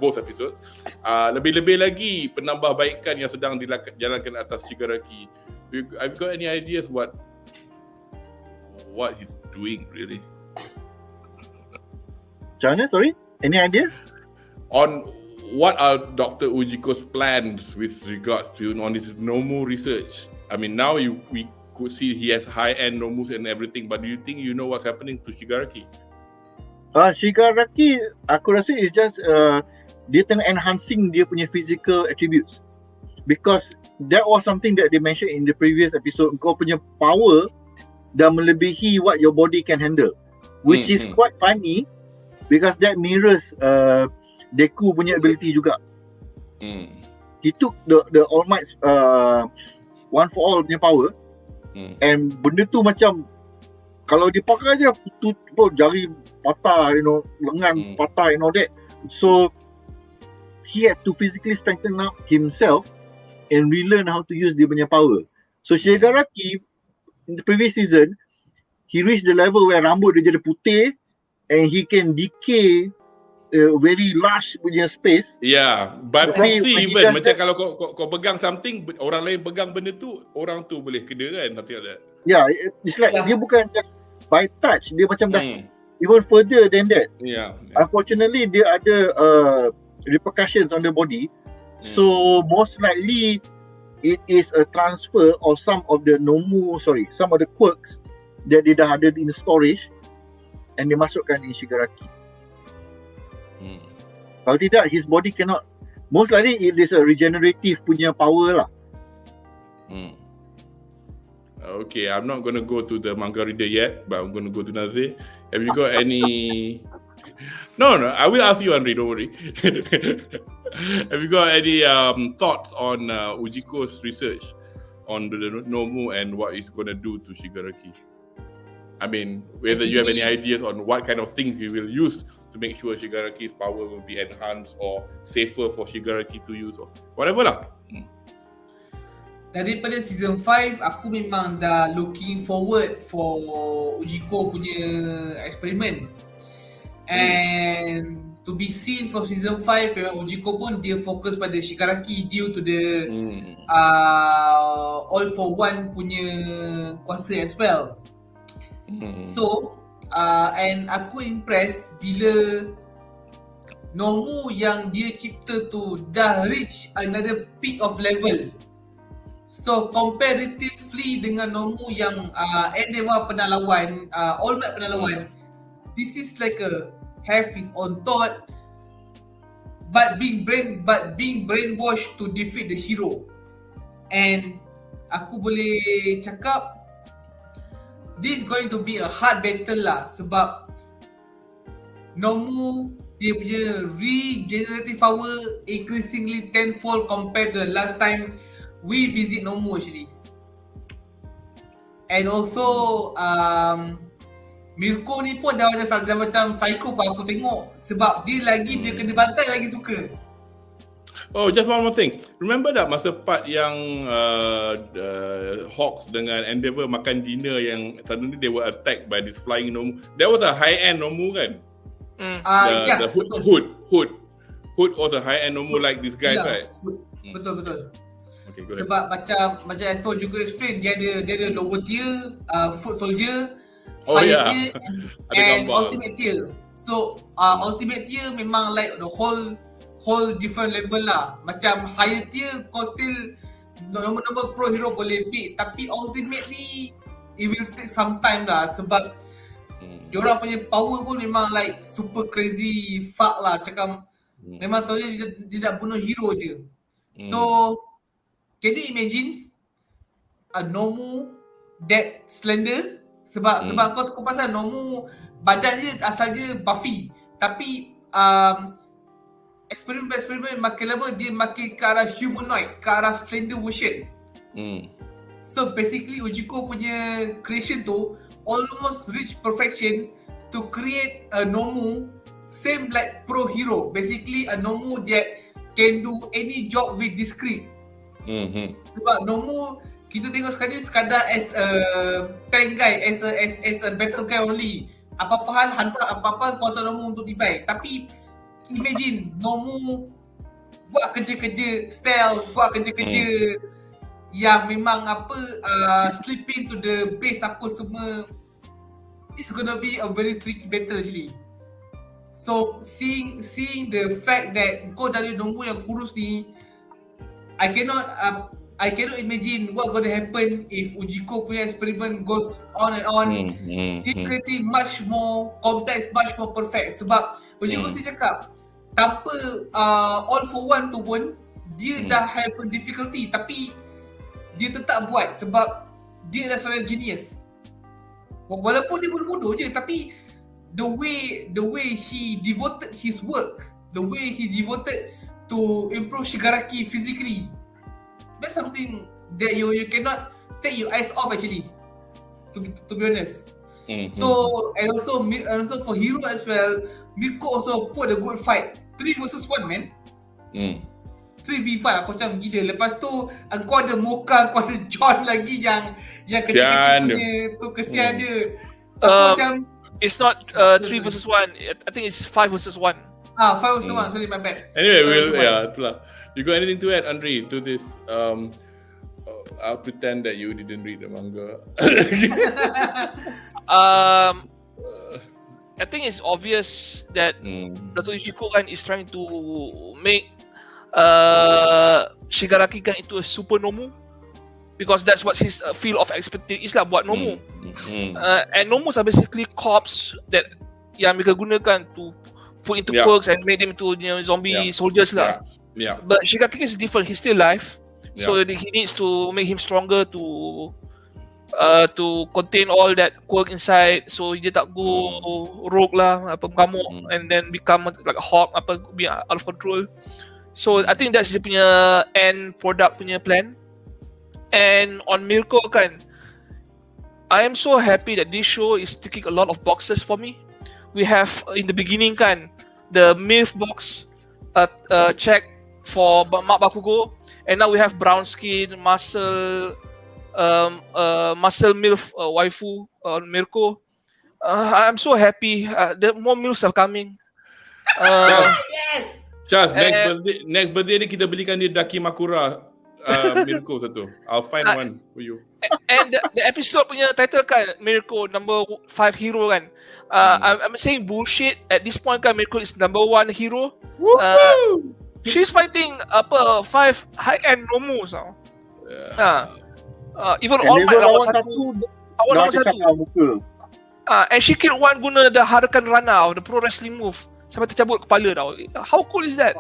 both episodes. Lebih-lebih lagi penambahbaikan yang sedang dijalankan atas Shigaraki. I've got any ideas what he's doing really? China, sorry? Any idea? On what are Dr. Ujiko's plans with regards to on this Nomu research? I mean, now we could see he has high-end Nomus and everything, but do you think you know what's happening to Shigaraki? Shigaraki, aku rasa is just dia tengah enhancing dia punya physical attributes, because that was something that they mentioned in the previous episode. Kau punya power dah melebihi what your body can handle, which is quite funny because that mirrors Deku punya ability juga. He took the All Might's One for All punya power, and benda tu macam kalau dipakai aja jari patah, lengan patah and all that. So he had to physically strengthen up himself and relearn how to use dia punya power. So Shigaraki in the previous season, he reached the level where rambut dia jadi putih and he can decay very large punya space. Yeah, by proxy even macam kalau kau pegang something, orang lain pegang benda tu, orang tu boleh kena kan, something like that. Yeah, it's like dia bukan just by touch, dia macam dah even further than that. Yeah. Unfortunately, there ada repercussions on the body. So most likely it is a transfer of some of the some of the quirks that dia dah ada in storage and dia masukkan in Shigaraki. Kalau tidak, his body cannot. Most likely it is a regenerative punya power lah. Okay, I'm not going to go to the manga reader yet, but I'm going to go to Nazir. Have you got any... No, I will ask you, Andre, don't worry. Have you got any thoughts on Ujiko's research on the Nomu and what it's going to do to Shigaraki? I mean, whether you have any ideas on what kind of things you will use to make sure Shigaraki's power will be enhanced or safer for Shigaraki to use or whatever lah. Daripada season 5, aku memang dah looking forward for Ujiko punya eksperimen. And to be seen for season 5, memang Ujiko pun dia fokus pada Shigaraki due to the all for one punya kuasa as well. So and aku impressed bila Nomu yang dia cipta tu dah reach another peak of level. So comparatively dengan Nomu yang Endeavour pernah lawan, All Might pernah lawan, this is like a have his own thought but being brainwashed to defeat the hero. And aku boleh cakap this is going to be a hard battle lah, sebab Nomu dia punya regenerative power increasingly tenfold compared to the last time we visit Nomu actually. And also Mirko ni pun dah macam psycho pun aku tengok, sebab dia kena bantai lagi suka. Oh, just one more thing. Remember tak masa part yang Hawks dengan Endeavour makan dinner yang suddenly they were attacked by this flying Nomu? That was a high-end Nomu kan? The Hood was a high-end Nomu like this guy, right? Betul. Okay, go ahead. Sebab macam Espo juga explain, dia ada lower tier, foot soldier, higher tier and ultimate tier. So ultimate tier memang like the whole different level lah. Macam higher tier kau still normal pro hero boleh pick, tapi ultimate ni it will take some time lah, sebab diorang punya power pun memang like super crazy fuck lah. Cakap memang tahu dia nak bunuh hero je. So can you imagine a Nomu that slender? Sebab kau pasal Nomu badan dia asal dia buffy, tapi eksperimen makin lama dia makin ke arah humanoid, ke arah slender version. So basically Ujiko punya creation tu almost reach perfection to create a Nomu same like pro hero. Basically a Nomu that can do any job with discreet. Sebab Nomu kita tengok sekadar as a tank guy, as a battle guy only. Apa-apa hal hantar apa-apa kuasa Nomu untuk dibai. Tapi imagine Nomu buat kerja-kerja stealth, buat kerja-kerja yang memang slip into the base apa semua. It's gonna be a very tricky battle actually. So seeing the fact that kau dari Nomu yang kurus ni, I cannot imagine what gonna happen if Ujiko punya experiment goes on and on. Dia creating much more complex, much more perfect. Sebab Ujiko sendiri cakap tanpa all for one tu pun dia dah have a difficulty, tapi dia tetap buat sebab dia adalah seorang genius. Walaupun dia bodoh je, tapi the way he devoted his work, the way he devoted to improve Shigaraki physically, that's something that you cannot take your eyes off actually, to be honest. So and also for hero as well, Mirko also put a good fight. 3 versus 1 man. 3v5 aku macam gila. Lepas tu kau ada Mocha, kau ada John lagi yang kecil-kecil punya tu, kesian dia. Aku macam it's not 3 versus 1. I think it's 5 versus 1. 5 versus 1. Sorry, my bad. Anyway, itulah. You got anything to add, Andre, to this? I'll pretend that you didn't read the manga. I think it's obvious that Dato' Ichiko kan is trying to make Shigaraki kan into a super Nomu, because that's what his field of expertise is lah, buat Nomu. And Nomus are basically cops that yang mereka gunakan to put into quirks and make them into zombie soldiers lah. But Shigaraki is different. He's still alive, so he needs to make him stronger to contain all that quirk inside, so dia tak go rogue lah, apa mengamuk, and then become like a hawk, apa be out of control. So I think that's dia punya end product punya plan. And on Mirko kan, I am so happy that this show is ticking a lot of boxes for me. We have in the beginning kan the MILF box check for Mak Bakugo, and now we have brown skin muscle MILF waifu on Mirko. I'm so happy. The more MILFs are coming. Charles, next birthday ni kita belikan dia Dakimakura Mirko satu. I'll find one for you. And the episode punya title kan Mirko number 5 hero kan. I'm saying bullshit at this point kan. Mirko is number 1 hero. She's fighting apa 5 high-end Nomu so. Even All Might lawan satu. Awal lawan satu. And she killed one guna the Harakan Rana, the pro wrestling move. Sampai tercabut kepala tau. How cool is that?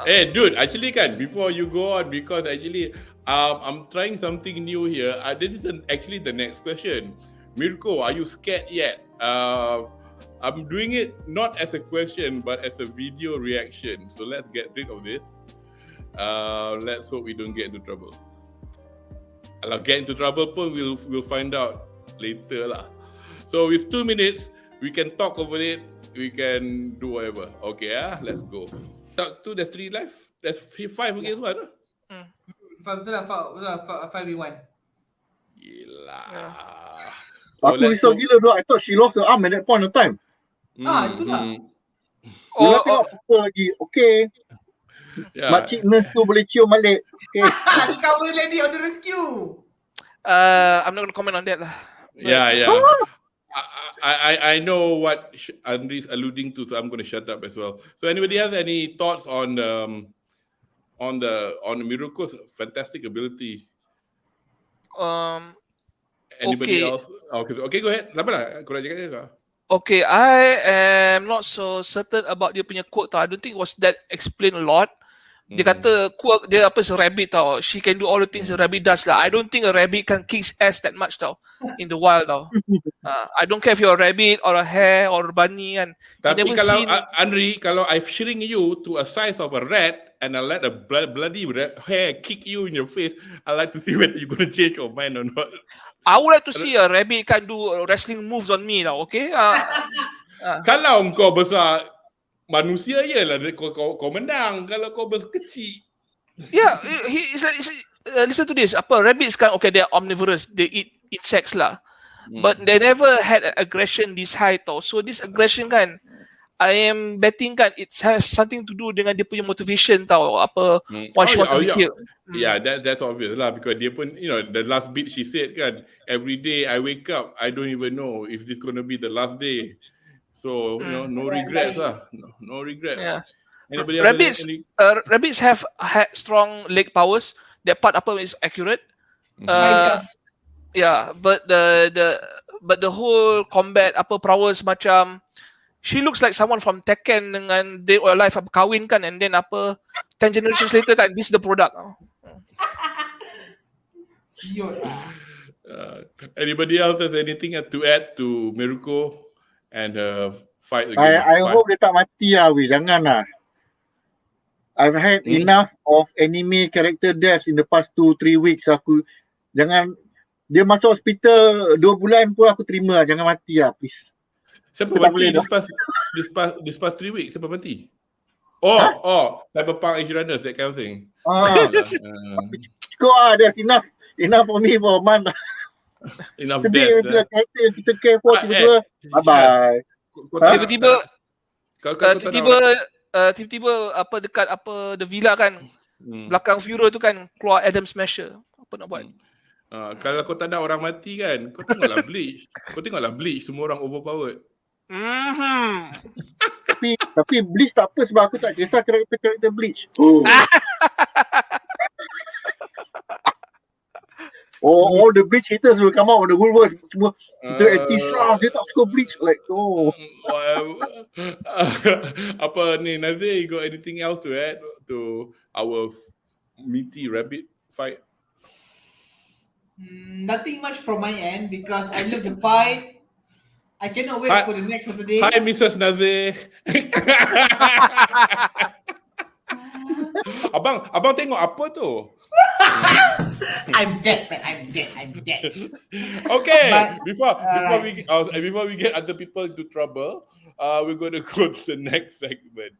Hey dude, actually kan, before you go on, because actually I'm trying something new here. This is actually the next question. Mirko, are you scared yet? I'm doing it not as a question but as a video reaction. So let's get rid of this. Let's hope we don't get into trouble. Kalau get into trouble pun we'll find out later lah. So with 2 minutes, we can talk over it. We can do whatever. Okay, let's go. Talk to the 3 live. That's 5 against 1. Betul lah, 5v1. Gila. So aku risau gila tu. I thought she lost her arm at that point of time. Itulah. Dia tengok apa lagi. Okay. Makcik nurse tu boleh cium balik. Okay. Recover lady on the rescue. I'm not going to comment on that lah. Yeah. I know what Andri's alluding to, so I'm going to shut up as well. So anybody has any thoughts on Miruko's fantastic ability? Anybody else? Okay, go ahead. Kenapa lah? Korang cakap ke? Okay, I am not so certain about dia punya quote tau. I don't think it was that explained a lot. Dia kata quirk dia apa rabbit tau. She can do all the things a rabbit does lah. I don't think a rabbit can kick ass that much tau in the wild tau. I don't care if you're a rabbit or a hare or a bunny kan. Tapi kalau Andri, kalau I shrink you to a size of a rat and I let a bloody hare kick you in your face, I like to see whether you're gonna change your mind or not. I would like to see a rabbit can do wrestling moves on me tau. Okay. Kalau kau besar manusia je lah kau menang. Kalau kau kecil. Yeah, listen to this. Apa rabbits kan, okay, they're omnivorous. They eat insects lah. But they never had an aggression this high tau. So this aggression kan, I am betting kan it has something to do dengan dia punya motivation tau. Apa why she wants to be killed. Yeah, that's obvious lah, because dia pun, the last bit she said kan, every day I wake up, I don't even know if this gonna be the last day. So, no regrets lah. No regrets. Yeah. Rabbits have had strong leg powers. That part apa is accurate. Yeah, but the whole combat apa prowess macam she looks like someone from Tekken dengan Dead or Alive apa kahwin kan, and then apa 10 generations later kan this is the product. Anybody else has anything to add to Mirko and fight against I hope dia tak mati lah, jangan lah. I've had enough of anime character deaths in the past 2-3 weeks. Aku jangan dia masuk hospital 2 bulan pun aku terima lah. Jangan mati lah, please. Siapa mati this past 3 weeks? Siapa mati? Cyberpunk Edge Runners, that kind of thing. Cukup lah, there's enough for me for a month. Enough sedih death. Karakter yang kita care for tiba-tiba bye-bye. Tiba-tiba apa dekat apa the villa kan, belakang Fury tu kan keluar Adam Smasher. Apa nak buat? Kalau kau tak nak orang mati kan, kau tengoklah Bleach. Semua orang overpowered. Tapi Bleach tak apa sebab aku tak kisah karakter Bleach. All the Bleach haters will come out on the whole world. Cuma kita anti-Stars, dia tak suka Bleach. Like, Apa ni, Nazir, you got anything else to add to our meaty rabbit fight? Nothing much from my end because I love the fight. I cannot wait for the next Saturday. Hi, Mrs. Nazir. Abang tengok apa tu? I'm dead, man. I'm dead. Okay, before we get other people into trouble, we're going to go to the next segment.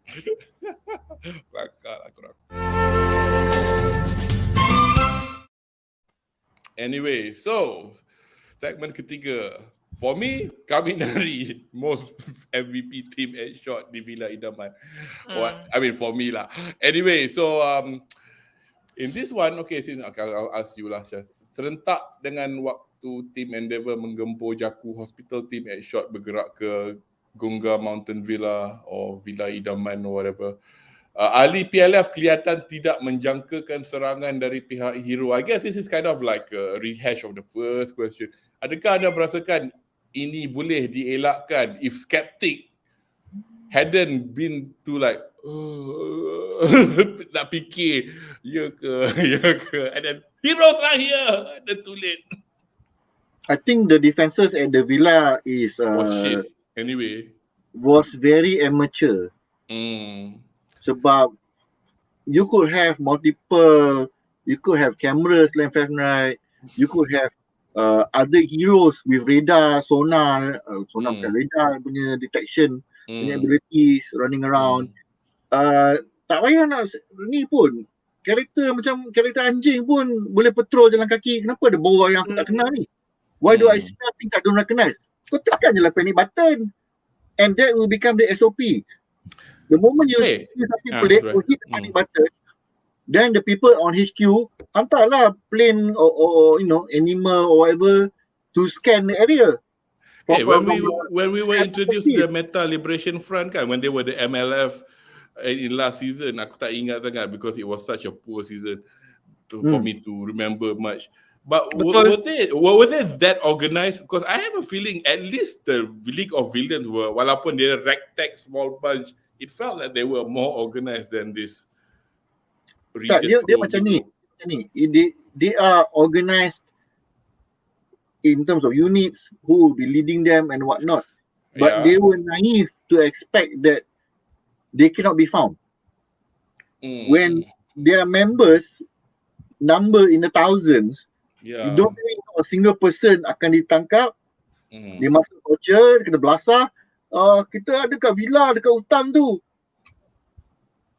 Anyway, so segmen ketiga. For me, Kaminari, most MVP team headshot di Villa Idaman. For me lah. Anyway, so in this one, okay, I'll ask you lah, Syaz. Serentak dengan waktu tim Endeavour menggempur JAKU Hospital Team headshot bergerak ke Gunga Mountain Villa or Villa Idaman or whatever. Ahli PLF kelihatan tidak menjangkakan serangan dari pihak Hero. I guess this is kind of like a rehash of the first question. Adakah anda merasakan ini boleh dielakkan if skeptic hadn't been to like nak fikir ya ke and then Heroes right here and then too late. I think the defenses at the Villa is shit. Anyway, was very amateur. Sebab you could have cameras left and right, you could have other heroes with radar, sonar bukan radar punya detection, punya abilities running around. Tak payah nak ni pun, karakter macam karakter anjing pun boleh patrol jalan kaki. Kenapa ada bawah yang aku tak kenal ni? Why do I see things I don't recognize? Kau tekan je lah panic button and that will become the SOP. The moment you see something pelik, you hit the panic button, then the people on HQ hantarlah plane or animal or whatever to scan the area. Hey, when we were introduced the Meta Liberation Front kan, when they were the MLF in last season, aku tak ingat sangat because it was such a poor season for me to remember much. But was it that organized? Because I have a feeling at least the League of Villains were, walaupun they're a ragtag small bunch, it felt like they were more organized than this. Tak, dia macam ni. They are organized in terms of units, who will be leading them and whatnot. But they were naive to expect that they cannot be found. When their members number in the thousands, you don't think a single person akan ditangkap. Dia masuk torture, dia kena belasah. Kita ada kat villa, dekat hutan tu.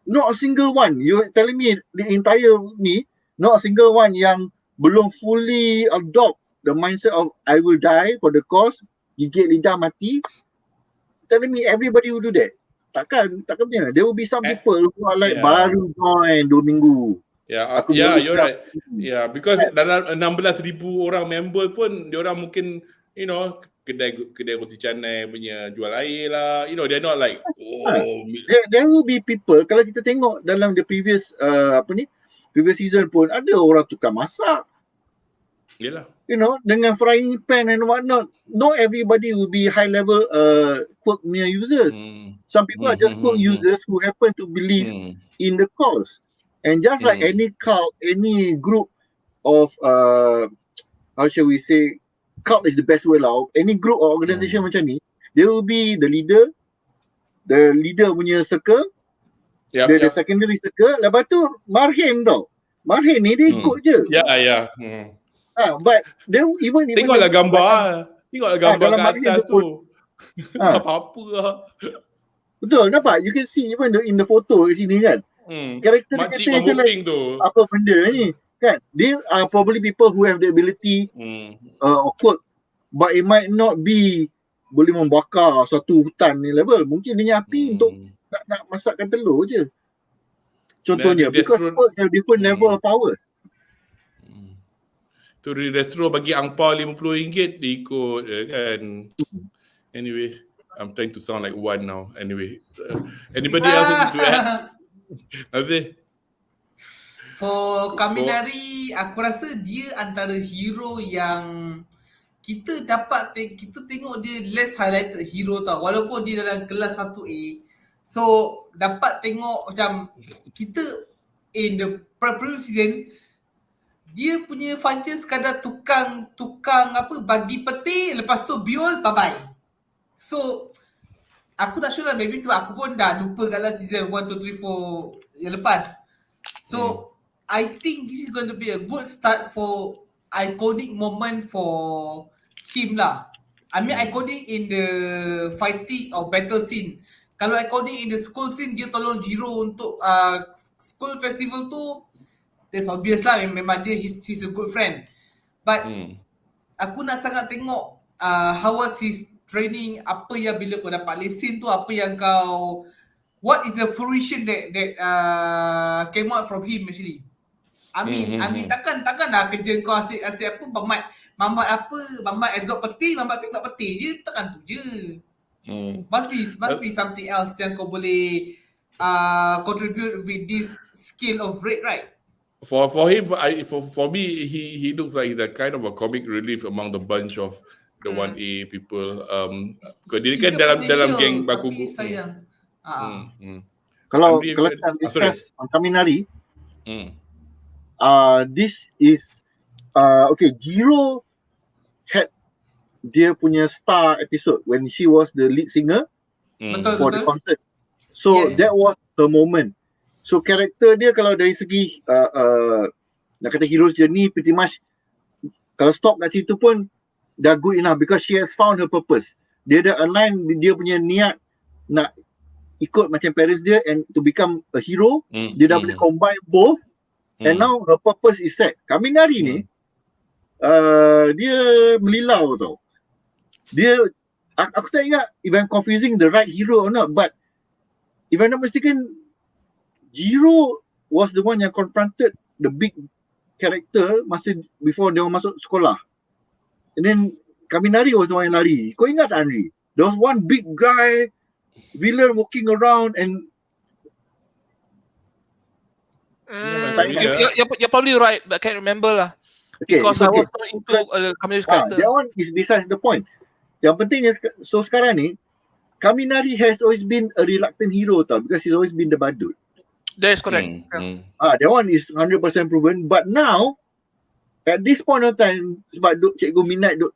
Not a single one. You're telling me the entire ni, not a single one yang belum fully adopt the mindset of I will die for the cause, gigit lidah mati. Telling me everybody will do that. Takkan punya. There will be some people who are like baru join 2 minggu. You're right. Yeah, because dalam 16,000 orang member pun, diorang mungkin, kedai roti canai punya jual air lah. They're not like, There will be people, kalau kita tengok dalam the previous, previous season pun, ada orang tukar masak. Yelah. Dengan frying pan and whatnot. Not everybody will be high level quirk punya users. Some people are just quirk users who happen to believe in the cause. And just like any cult, any group of, how shall we say, cult is the best word lah. Any group or organisation macam ni, there will be the leader punya circle, the secondary circle. Lepas tu, Marhen tau. Marhen ni dia ikut je. But even tengoklah gambar. Tengoklah gambar kat atas tu. Apa-apa lah. Betul, nampak? You can see even in the photo kat sini kan. Karakter dia kata je like, apa benda ni kan. They are probably people who have the ability of quirk, but it might not be boleh membakar satu hutan ni level. Mungkin dia api untuk nak masakkan telur je. Contohnya, because quirk have different level of powers. Tu Retro bagi angpau RM50 dia ikut kan. Anyway. I'm trying to sound like one now. Anyway, anybody else to add? Nazir? For Kaminari, aku rasa dia antara hero yang kita kita tengok dia less highlighted hero tau. Walaupun dia dalam kelas 1A. So, dapat tengok macam kita in the previous season, dia punya function sekadar tukang bagi peti, lepas tu biol, bye-bye. So, aku tak sure lah, maybe sebab aku pun dah lupa kalau season 1, 2, 3, 4 yang lepas. So, I think this is going to be a good start for iconic moment for him lah. I mean iconic in the fighting or battle scene. Kalau iconic in the school scene, dia tolong Jiro untuk school festival tu, that's obvious lah, memang dia he's a good friend. But aku nak sangat tengok how was his training, apa yang bila kau dapat lesen tu, apa yang what is the fruition that came out from him actually. I mean takkan lah kerja kau asyik apa mamat absorb peti, mamat tengok peti je, takkan tu je. Must be something else yang kau boleh contribute with this skill of raid, right? For him, for me, he looks like the kind of a comic relief among the bunch of the 1A people. Dia kan dalam geng Bakugo. Kalau kita discuss on Kaminari, this is okay. Jiro had dia punya star episode when she was the lead singer for the concert. So that was the moment. So karakter dia kalau dari segi nak kata hero's journey pretty much kalau stop kat situ pun dah good enough because she has found her purpose. Dia dah align dia punya niat nak ikut macam parents dia and to become a hero. Dia dah boleh combine both and now her purpose is set. Kaminari ni dia melilau tau. Dia aku tak ingat if I'm confusing the right hero or not, but if I'm not mistaken, Jiro was the one yang confronted the big character masa before dia masuk sekolah. And then Kaminari was the one yang lari. Kau ingat tak, Henry? There was one big guy, villain walking around and you're probably right, but I can't remember lah. Okay, because I was not into Kaminari's character. That one is besides the point. Yang pentingnya, so sekarang ni, Kaminari has always been a reluctant hero tau, because he's always been the badut. That is correct. That one is 100% proven. But now, at this point of time, sebab cikgu minat duk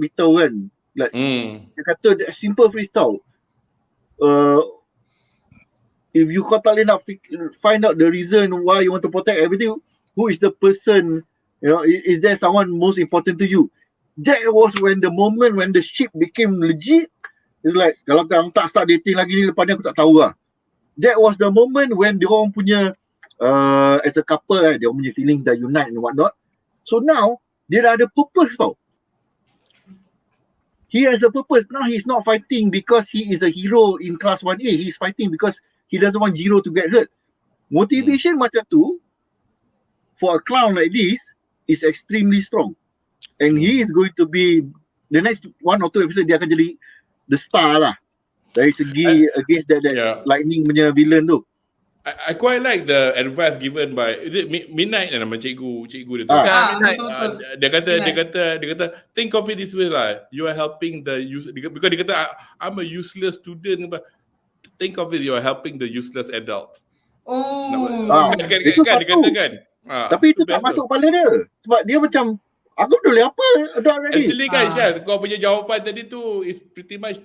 beritahu kan, like, dia kata that simple freestyle. If you kau tak boleh nak find out the reason why you want to protect everything, who is the person, you know, is there someone most important to you? That was when the moment when the ship became legit. It's like, kalau tak start dating lagi ni, lepas ni aku tak tahu lah. That was the moment when dia orang punya as a couple, dia orang punya feelings dah unite and whatnot. So now, dia dah ada purpose tau. He has a purpose. Now he's not fighting because he is a hero in class 1A. He's fighting because he doesn't want Jiro to get hurt. Motivation macam tu, for a clown like this, is extremely strong. And he is going to be, the next 1 or 2 episode, dia akan jadi the star lah. Dari segi against that lightning punya villain tu. I quite like the advice given by, is it Midnight nama cikgu dia tu. Dia kata think of it this way lah. You are helping the because dia kata I'm a useless student, but think of it, you are helping the useless adult. Dia kata kan. Tapi itu tak masuk kepala dia. Sebab dia macam aku boleh apa? Actually kan Syaz, kau punya jawapan tadi tu is pretty much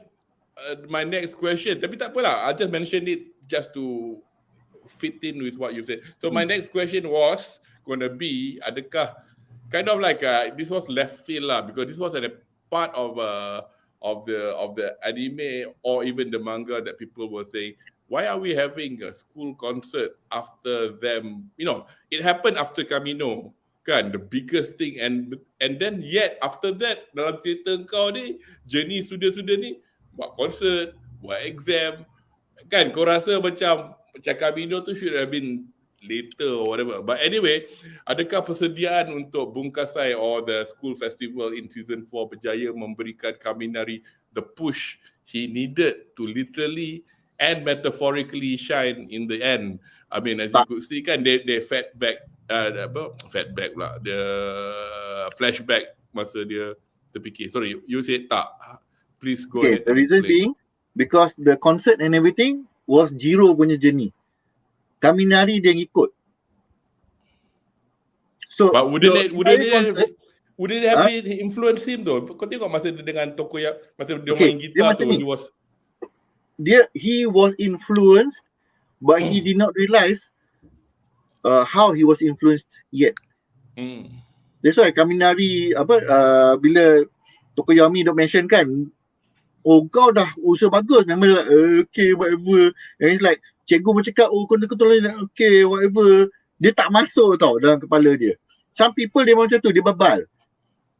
my next question. Tapi tak apalah, I just mention it just to fit in with what you said. So my next question was gonna be, adakah kind of like this was left field lah, because this was a part of the anime or even the manga that people were saying, why are we having a school concert after them? You know, it happened after Kamino, kan, the biggest thing, and then yet after that dalam cerita kau ni, journey student ni buat concert, buat exam, kan, kau rasa macam Kamino tu should have been later or whatever. But anyway, adakah persediaan untuk Bungkasai or the school festival in season 4 berjaya memberikan Kaminari the push he needed to literally and metaphorically shine in the end. I mean, as you could see kan, they fed back pula, the flashback masa dia terfikir. Sorry, you said tak. Please go ahead. The reason being because the concert and everything was Jiro punya journey. Kaminari dia ngikut. So, but wouldn't it have influenced him though? Kau tengok masa dia dengan Tokoya, masa dia main gitar tu, he was influenced, but he did not realize how he was influenced yet. That's why Kaminari bila Tokoyami dok mention kan, oh kau dah usaha bagus, memang like, okay whatever, and it's like cikgu pun cakap kau tolong okay whatever, dia tak masuk tau dalam kepala dia. Some people dia macam tu, dia babal.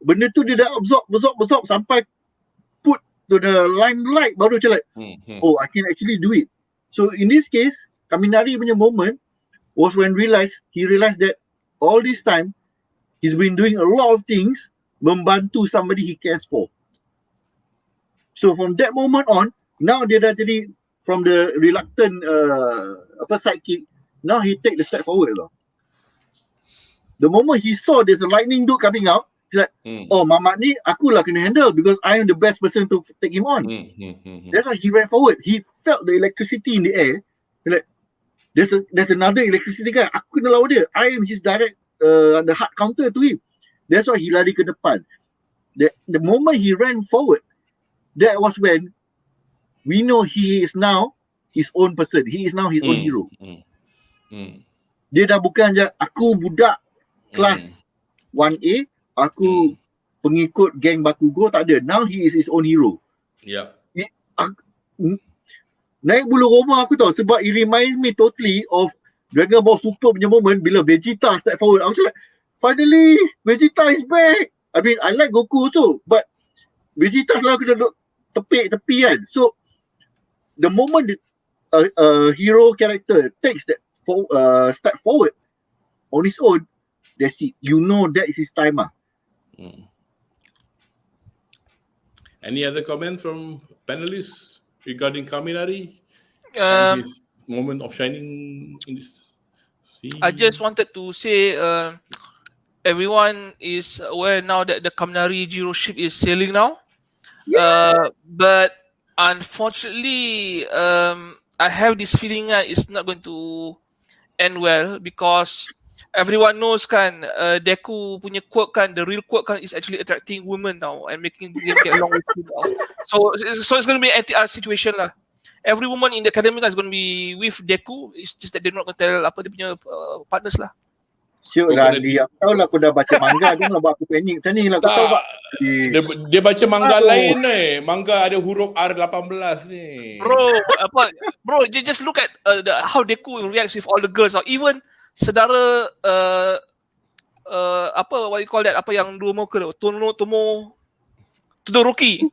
Benda tu dia dah absorb sampai put to the limelight baru macam like, oh I can actually do it. So in this case, Kaminari punya moment was when he realized that all this time he's been doing a lot of things membantu somebody he cares for. So from that moment on, now dia dah jadi from the reluctant sidekick, now he take the step forward lah. The moment he saw there's a lightning dude coming out, he's like, oh Mamat ni akulah kena handle because I am the best person to take him on. That's why he ran forward. He felt the electricity in the air. He's like, there's another electricity guy. Aku kena lawan dia. I am his direct the hard counter to him. That's why he lari ke depan. The moment he ran forward, that was when we know he is now his own person. He is now his own hero. Dia dah bukan je aku budak kelas 1A, aku pengikut geng Bakugo, tak ada. Now he is his own hero. Yeah. Naik bulu roma aku tahu sebab it reminds me totally of Dragon Ball Super punya moment bila Vegeta step forward. Aku like, finally Vegeta is back. I mean, I like Goku also, but Vegeta selalu kena duduk tepi kan. So the moment a hero character takes that step forward on his own, that's it. You know that is his time. Any other comment from panelists regarding Kaminari and his moment of shining in this scene? I just wanted to say everyone is aware now that the Kaminari Jiro ship is sailing now. But unfortunately, I have this feeling it's not going to end well because everyone knows kan, Deku punya quirk kan, the real quirk kan is actually attracting women now and making them get along with him now. So it's going to be an anti-R situation lah. Every woman in the academy is going to be with Deku. It's just that they're not going to tell apa dia punya partners lah. Syuk Randy, aku tahu lah aku dah baca manga. Janganlah buat aku panik macam ni lah. Aku tahu tak. Dia baca manga lain Manga ada huruf R18 ni. Bro, just look at how Deku reacts with all the girls. Even saudara what you call that, apa yang dua muka tu, Todoroki.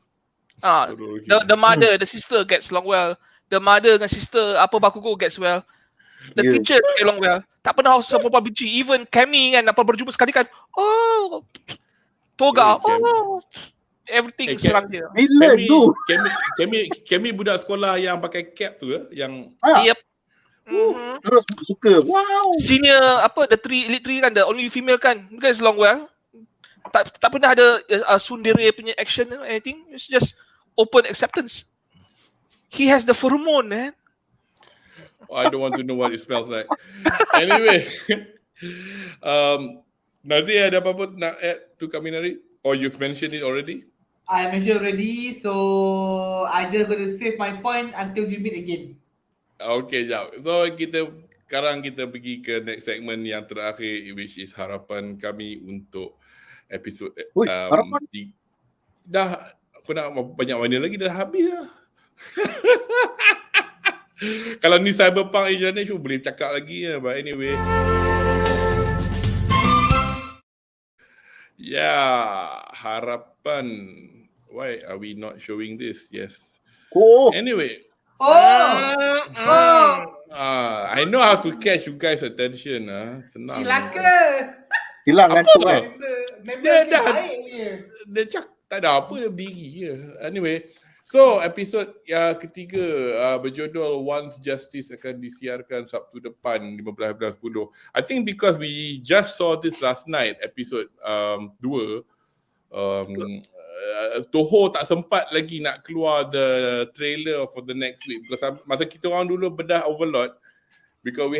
The mother, the sister gets along well. The mother dengan sister Bakugo gets well. The teacher get along well. Tak pernah perempuan benci. Even Kami kan, berjumpa sekali kan, Toga, everything serang dia. Kami budak sekolah yang pakai cap tu yang yep. Terus suka. Wow. Senior the elite three kan, the only female kan, guys long well. Tak pernah ada sundere punya action or anything. It's just open acceptance. He has the pheromone, man. I don't want to know what it smells like. Anyway, Nazi ada apa-apa nak add to Kaminari? Or you've mentioned it already? I mentioned already, so I just going to save my point until we meet again. Okay, jap. So sekarang kita pergi ke next segment yang terakhir, which is harapan kami untuk episod harapan? Dah, aku nak banyak mana lagi, dah habis lah. Kalau ni Cyberpunk Asian Age boleh cakap lagi ya. But anyway, harapan. Why are we not showing this? Yes. Anyway. I know how to catch you guys' attention. Senang. Hilang ngantuk kan? Dia cakap tak ada apa, dia berdiri je. Anyway, So, episod ketiga berjudul Once Justice akan disiarkan Sabtu depan 15/10. I think because we just saw this last night, episod 2, Toho tak sempat lagi nak keluar the trailer for the next week. Because masa kita orang dulu bedah Overlord, because we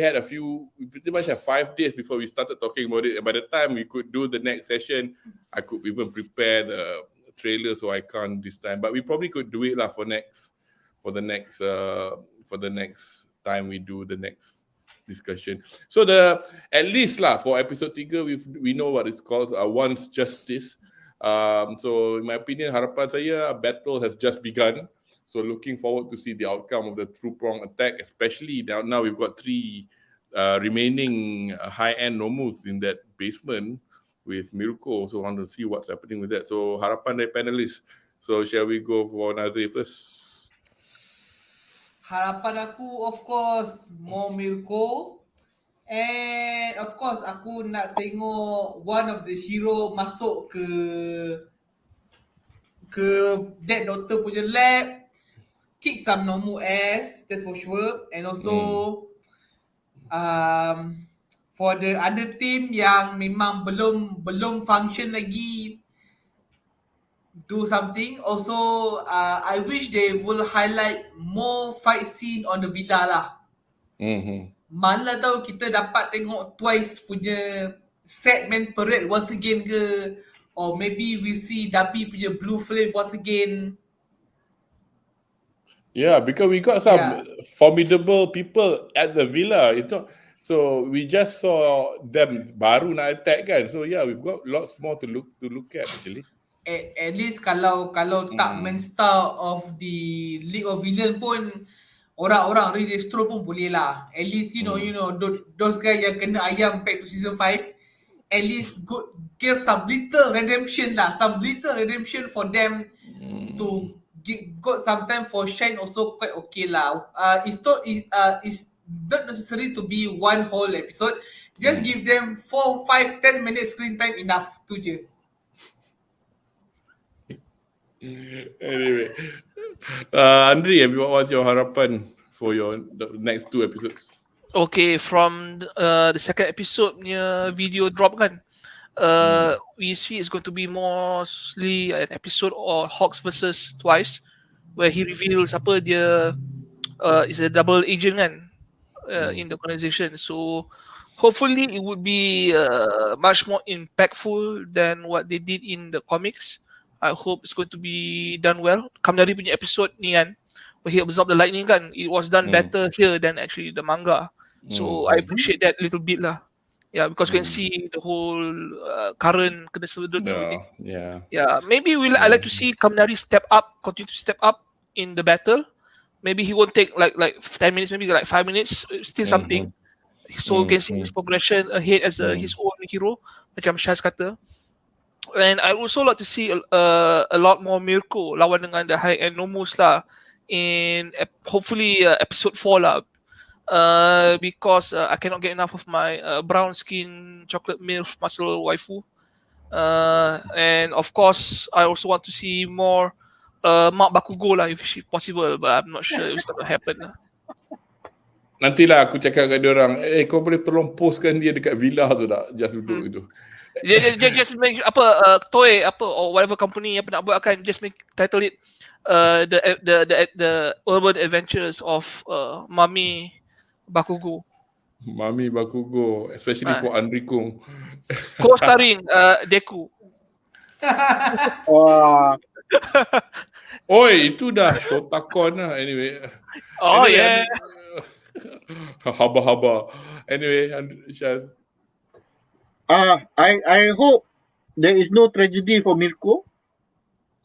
pretty much have 5 days before we started talking about it. And by the time we could do the next session, I could even prepare the trailer, so I can't this time. But we probably could do it for the next time we do the next discussion. So at least for episode 3 we know what it's called, Once Justice. So in my opinion, harapan saya, battle has just begun. So looking forward to see the outcome of the True Prong attack, especially now we've got 3 remaining high-end nomus in that basement with Mirko. So I want to see what's happening with that. So harapan dari panelists. So shall we go for Nazri first? Harapan aku of course more Mirko. And of course aku nak tengok one of the hero masuk ke Dead Doctor punya lab, kick some normal ass, that's for sure. And also for the other team yang memang belum function lagi, do something. Also I wish they will highlight more fight scene on the villa lah. Mana tahu kita dapat tengok Twice punya segment parade once again ke, or maybe we see Dabi punya blue flame once again. Yeah, because we got some formidable people at the villa. It's not, so we just saw them baru nak attack kan. So yeah, we've got lots more to look at actually. At least kalau tak main star of the League of Villain pun, orang-orang re-destro pun boleh lah. At least you know those guys yang kena ayam back to season 5, at least give some little redemption for them to got some time for shine, also quite okay lah. It's not necessary to be one whole episode. Just give them 4, 5, 10 minutes screen time enough tu je. Anyway, Andri, what's your harapan for the next 2 episodes? Okay, from the second episode punya video drop kan, we see it's going to be mostly an episode of Hawks versus Twice, where he reveals apa dia is a double agent kan in the organization. So hopefully it would be much more impactful than what they did in the comics. I hope it's going to be done well. Kaminari punya episode ni kan, where he absorbed the lightning kan, it was done better here than actually the manga. So I appreciate that little bit lah. Yeah, because you can see the whole current kena sedut and everything. Yeah. Maybe I like to see Kaminari continue to step up in the battle. Maybe he won't take like 10 minutes, maybe like 5 minutes, still something. So you can see his progression ahead as his own hero, macam Shaz kata. And I also like to see a lot more Mirko lawan dengan the high-end nomus lah in hopefully episode 4 lah. Because I cannot get enough of my brown skin chocolate milk muscle waifu. And of course, I also want to see more Mak Bakugo lah if possible, but I'm not sure it's going to happen lah. Nantilah aku cakap kat dia orang, kau boleh tolong postkan dia dekat villa tu tak? Just duduk itu. Just make Toei or whatever company yang nak buat kan, just make title it the urban adventures of Mami Bakugo. Mami Bakugo, especially for Andri Kung. Co-starring Deku. Wah. Oi, itu dah Shotakon lah anyway. Haba-haba. Anyway, Shaz. I hope there is no tragedy for Mirko.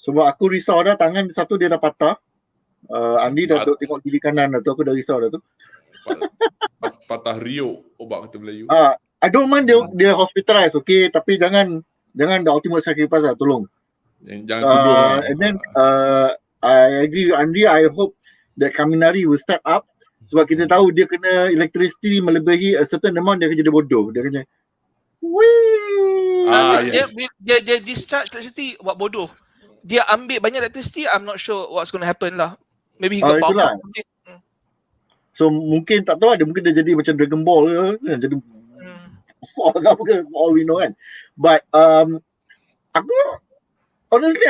Sebab aku risau dah, tangan satu dia dah patah. Andi dah tengok kiri kanan dah tu, aku dah risau dah tu. Patah Rio, obat kata Melayu. I don't mind dia hospitalized, okay, tapi jangan the ultimate sacrifice lah, tolong. Jangan tudung lah. And then I agree with Andi. I hope that Kaminari will step up. Sebab kita tahu dia kena electricity melebihi a certain amount, dia akan jadi bodoh. Dia kena dia discharge electricity buat bodoh. dia ambil banyak electricity, I'm not sure what's going to happen lah. Maybe he got power or something. So mungkin tak tahu, dia mungkin dia jadi macam Dragon Ball ke, jadi besar ke apa ke, all we know kan. But aku honestly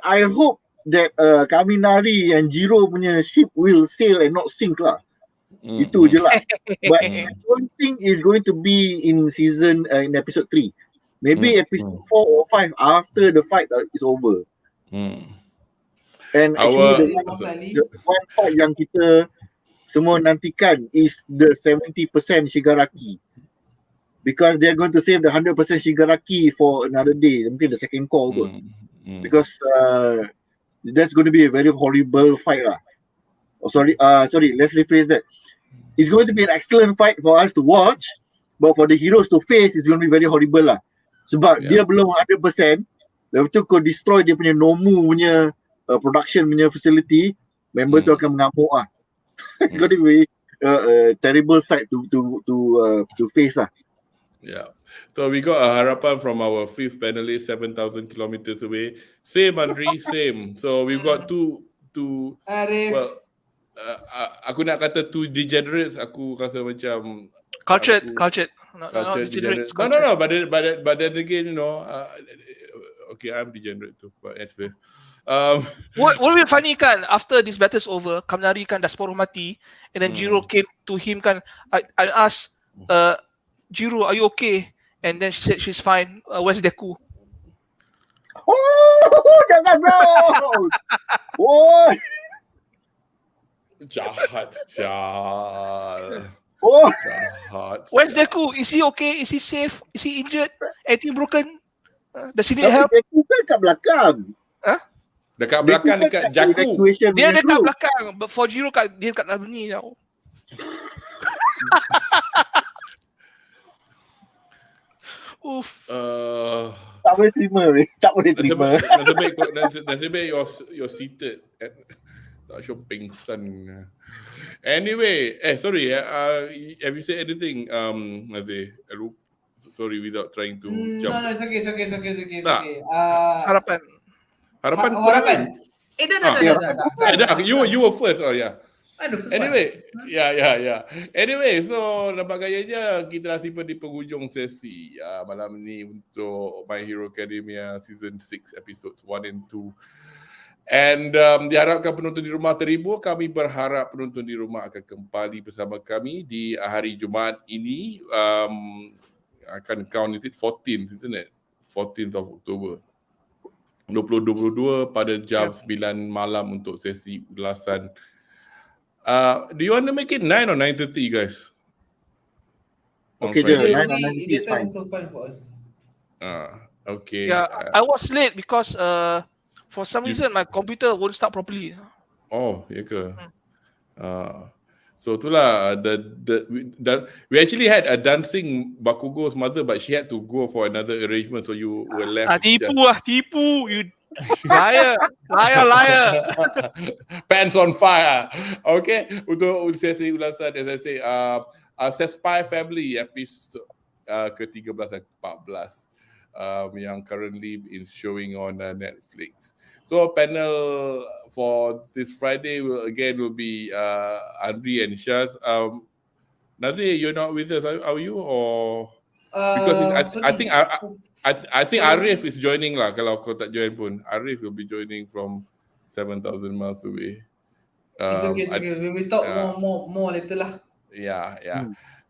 I hope that Kaminari and Jiro punya ship will sail and not sink lah. Itu je lah. But I don't think it's going to be in in episode 3. Maybe episode 4 or 5 after the fight is over. And actually the one part yang kita semua nantikan is the 70% Shigaraki. Because they're going to save the 100% Shigaraki for another day. Mungkin the second call kot. Because that's going to be a very horrible fight lah. Sorry, let's rephrase that. It's going to be an excellent fight for us to watch, but for the heroes to face, it's going to be very horrible lah. Sebab dia belum 100%, lepas tu kau destroy dia punya Nomu punya production punya facility, member tu akan mengamuk lah. It's going to be a terrible sight to face lah. Yeah. So we got a harapan from our fifth panelist, 7,000 kilometers away. Same, Andri, same. So we've got two well, aku nak kata two degenerates, aku rasa macam cultured. Not degenerates. No. But then again, you know, okay, I'm degenerate too. But anyway, what will be funny kan? After this battle's over, Kaminari kan dah separuh mati, and then Jiro came to him kan. I asked, Jiro, are you okay? And then she said she's fine. Where's Deku? Oh, jangan bro. Oh. Jahat. Oh. Jahat. Where's Deku? Is he okay? Is he safe? Is he injured? Anything broken? Does he need help? Deku kan kat belakang. Dekat belakang, dekat Jaku. Dia dekat belakang. But for Jiro, dia kat dalam ni tau. Tak boleh terima. Nasib baik you're seated. Tak sure pengsan. Anyway, sorry. Have you said anything, Nazir? Sorry, without trying to jump. No, it's okay. Harapan. Dah. You were first. Oh yeah. Anyway, yeah. Anyway, so nampak gayanya kita dah tiba di penghujung sesi malam ni untuk My Hero Academia Season 6 Episodes 1 and 2. And diharapkan penonton di rumah terhibur. Kami berharap penonton di rumah akan kembali bersama kami di hari Jumaat ini. Akan count, is it 14th, isn't it? 14th of October 2022 pada jam 9 malam untuk sesi ulasan. Do you want to make it 9 or 9:30, guys? Okay, 9 or 9:30 is fine. So fine for us. Okay. Yeah, I was late because for some reason my computer won't start properly. Oh, ya ke? So itulah we actually had a dancing Bakugo's mother, but she had to go for another arrangement, so you were left. Tipu you liar. Pants on fire. Okay, untuk sesi ulasan, as I say, Spy Family episode ke-13 dan 14 yang currently is showing on Netflix. So panel for this Friday will be Andri and Shaz. Nadia, you're not with us, are you? Or because I think Arif is joining lah. Kalau kau tak join pun, Arif will be joining from 7,000 miles away. It's okay. We will talk more later lah. Yeah.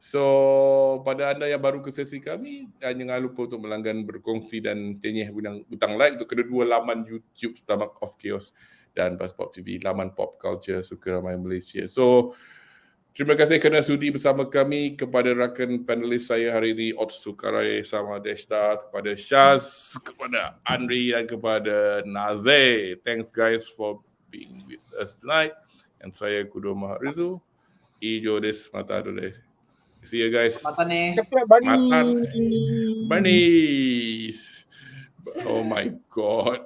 So pada anda yang baru ke sesi kami, jangan lupa untuk melanggan, berkongsi dan tenyeh butang like untuk kedua laman YouTube STOMACHOFCHAOS dan BuzzPopTV, laman pop culture suka ramai Malaysia. So terima kasih kerana sudi bersama kami. Kepada rakan panelis saya hari ini, Otsukarai sama Desta, kepada Shaz, kepada Andri dan kepada Nazir. Thanks guys for being with us tonight. And saya Kudo Maharizu. Ijo des mata dole. See you guys. Matane. Bunny. Oh my God.